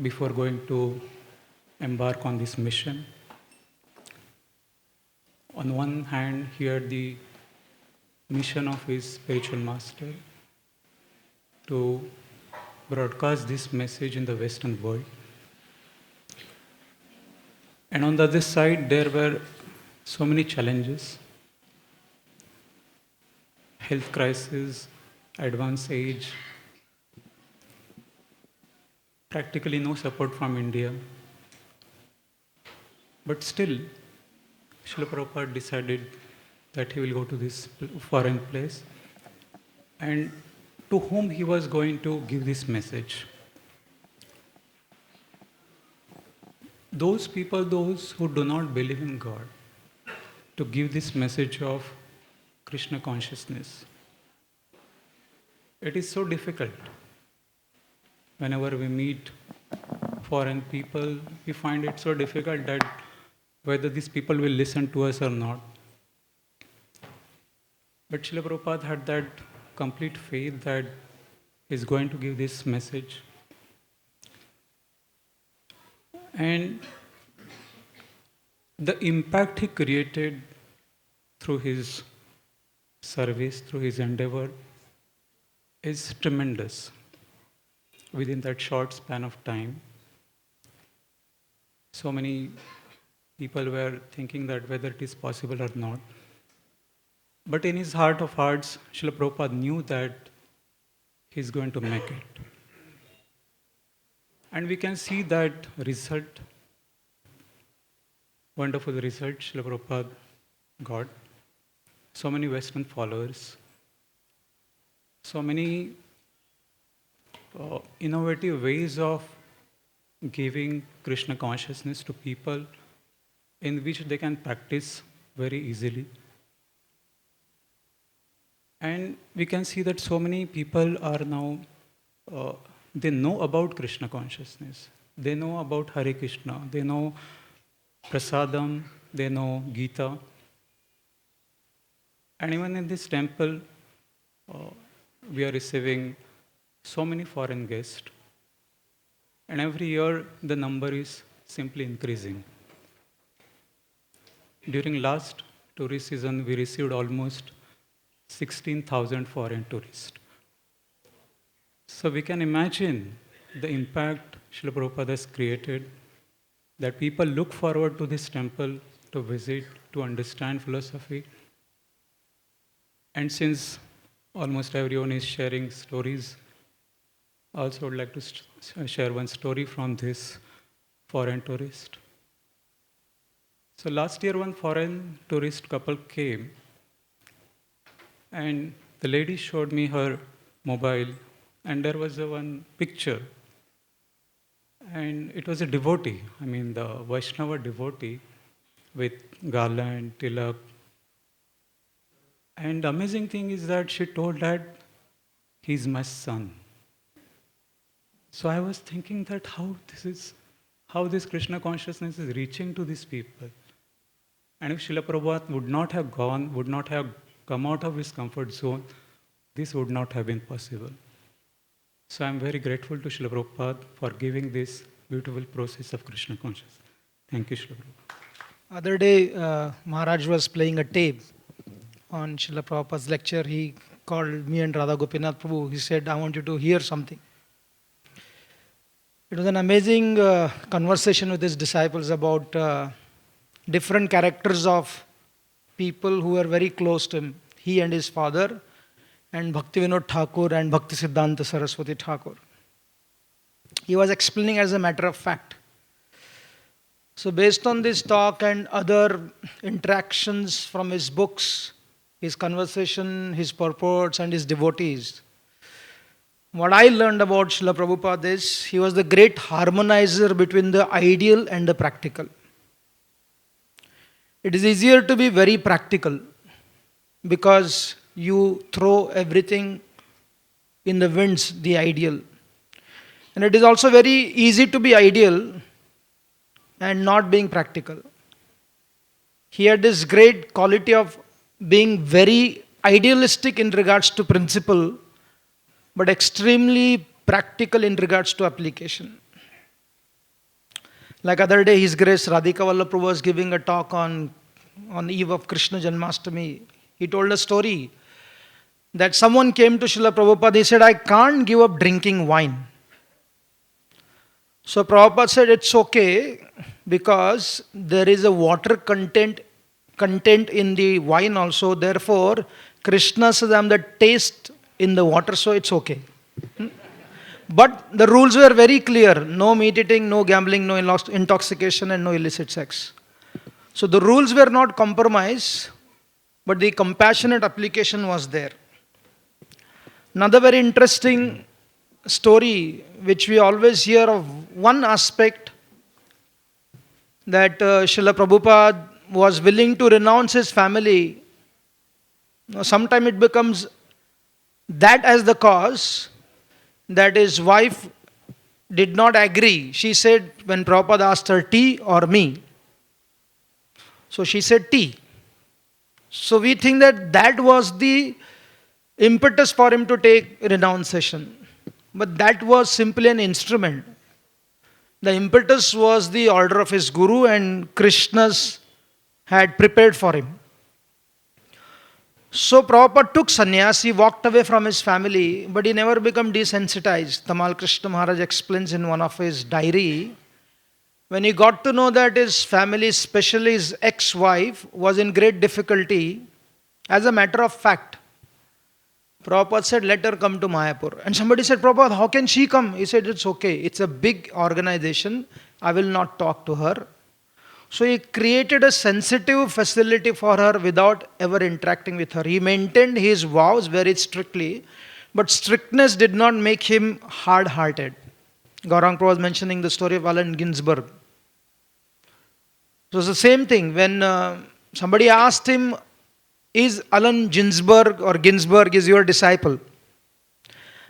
before going to embark on this mission. On one hand, he had the mission of his spiritual master to broadcast this message in the Western world. And on the other side, there were so many challenges: health crisis, advanced age, practically no support from India. But still, Srila Prabhupada decided that he will go to this foreign place, and to whom he was going to give this message. Those people, those who do not believe in God, to give this message of Krishna consciousness. It is so difficult. Whenever we meet foreign people, we find it so difficult that whether these people will listen to us or not. But Srila Prabhupada had that complete faith that he's going to give this message. And the impact he created through his service, through his endeavor, is tremendous within that short span of time. So many people were thinking that whether it is possible or not. But in his heart of hearts, Srila Prabhupada knew that he's going to make it. And we can see that result, wonderful result Srila Prabhupada got. So many Western followers, so many innovative ways of giving Krishna consciousness to people in which they can practice very easily. And we can see that so many people are now, they know about Krishna consciousness. They know about Hare Krishna. They know Prasadam. They know Gita. And even in this temple, we are receiving so many foreign guests. And every year, the number is simply increasing. During last tourist season, we received almost 16,000 foreign tourists. So we can imagine the impact Srila Prabhupada has created, that people look forward to this temple to visit, to understand philosophy. And since almost everyone is sharing stories, I also would like to share one story from this foreign tourist. So last year, one foreign tourist couple came, and the lady showed me her mobile, and there was one picture. And it was a devotee, I mean the Vaishnava devotee with garland, tilak, And the amazing thing is that she told that he's my son. So I was thinking that how this Krishna consciousness is reaching to these people. And if Srila Prabhupada would not have come out of his comfort zone, this would not have been possible. So I'm very grateful to Srila Prabhupada for giving this beautiful process of Krishna consciousness. Thank you, Srila Prabhupada. Other day, Maharaj was playing a tape on Srila Prabhupada's lecture. He called me and Radha Gopinath Prabhu. He said, I want you to hear something. It was an amazing conversation with his disciples about different characters of people who were very close to him. He and his father, and Bhaktivinoda Thakur and Bhaktisiddhanta Saraswati Thakur. He was explaining as a matter of fact. So based on this talk and other interactions from his books, his conversation, his purports and his devotees, what I learned about Srila Prabhupada is he was the great harmonizer between the ideal and the practical. It is easier to be very practical because you throw everything in the winds, the ideal. And it is also very easy to be ideal and not being practical. He had this great quality of being very idealistic in regards to principle, but extremely practical in regards to application. Like other day, His Grace Radhika Vallabh was giving a talk on eve of Krishna Janmashtami. He told a story that someone came to Srila Prabhupada. He said, I can't give up drinking wine. So Prabhupada said, it's okay because there is a water content in the wine also. Therefore, Krishna says, I'm the taste in the water, so it's okay. But the rules were very clear. No meat eating, no gambling, no intoxication and no illicit sex. So the rules were not compromised, but the compassionate application was there. Another very interesting story which we always hear of one aspect that Srila Prabhupada was willing to renounce his family. Sometimes it becomes that as the cause that his wife did not agree. She said when Prabhupada asked her, tea or me? So she said tea. So we think that was the impetus for him to take renunciation. But that was simply an instrument. The impetus was the order of his guru and Krishna's had prepared for him. So Prabhupada took sannyas, he walked away from his family, but he never became desensitized. Tamal Krishna Maharaj explains in one of his diary, when he got to know that his family, especially his ex-wife, was in great difficulty, as a matter of fact, Prabhupada said, let her come to Mayapur. And somebody said, Prabhupada, how can she come? He said, it's okay. It's a big organization. I will not talk to her. So he created a sensitive facility for her without ever interacting with her. He maintained his vows very strictly, but strictness did not make him hard-hearted. Gaurang Prabhupada was mentioning the story of Allen Ginsberg. It was the same thing. When somebody asked him, is Allen Ginsberg or Ginsberg is your disciple?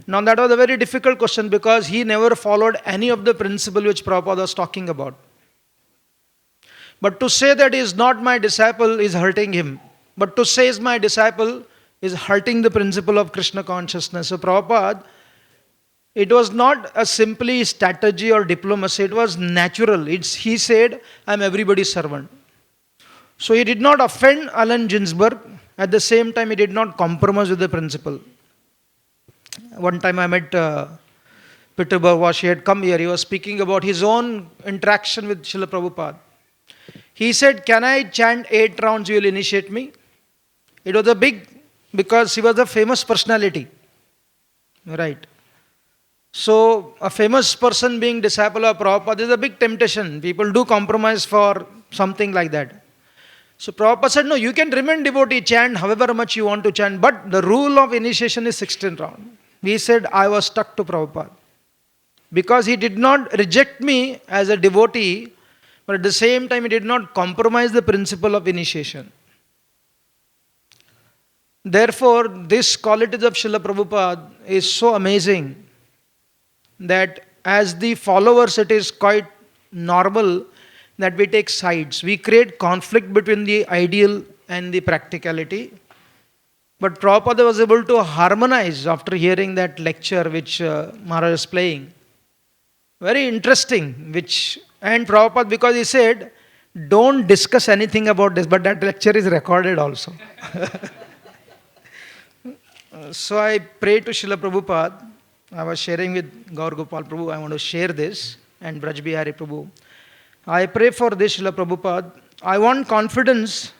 Now that was a very difficult question because he never followed any of the principle which Prabhupada was talking about. But to say that he is not my disciple is hurting him. But to say is my disciple is hurting the principle of Krishna consciousness. So Prabhupada, it was not a simply strategy or diplomacy, it was natural. He said, I am everybody's servant. So he did not offend Allen Ginsberg. At the same time, he did not compromise with the principle. One time I met Peter Bhagwash. He had come here. He was speaking about his own interaction with Srila Prabhupada. He said, can I chant 8 rounds, you will initiate me? It was a big, because he was a famous personality. Right. So a famous person being disciple of Prabhupada is a big temptation. People do compromise for something like that. So Prabhupada said, no, you can remain devotee, chant however much you want to chant, but the rule of initiation is 16 rounds. He said, I was stuck to Prabhupada. Because he did not reject me as a devotee, but at the same time he did not compromise the principle of initiation. Therefore, this qualities of Srila Prabhupada is so amazing that as the followers it is quite normal that we take sides. We create conflict between the ideal and the practicality. But Prabhupada was able to harmonize after hearing that lecture which Maharaj is playing. Very interesting, and Prabhupada, because he said, don't discuss anything about this, but that lecture is recorded also. So I pray to Srila Prabhupada. I was sharing with Gaur Gopal Prabhu, I want to share this, and Braj Bihari Prabhu. I pray for this, Srila Prabhupada. I want confidence,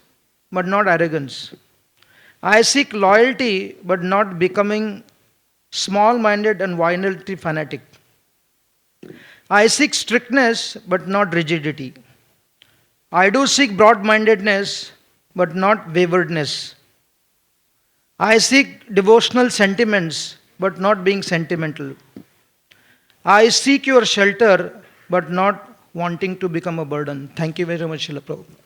but not arrogance. I seek loyalty, but not becoming small-minded and vanity fanatic. I seek strictness, but not rigidity. I do seek broad-mindedness, but not waywardness. I seek devotional sentiments, but not being sentimental. I seek your shelter, but not wanting to become a burden. Thank you very much, Srila Prabhupada.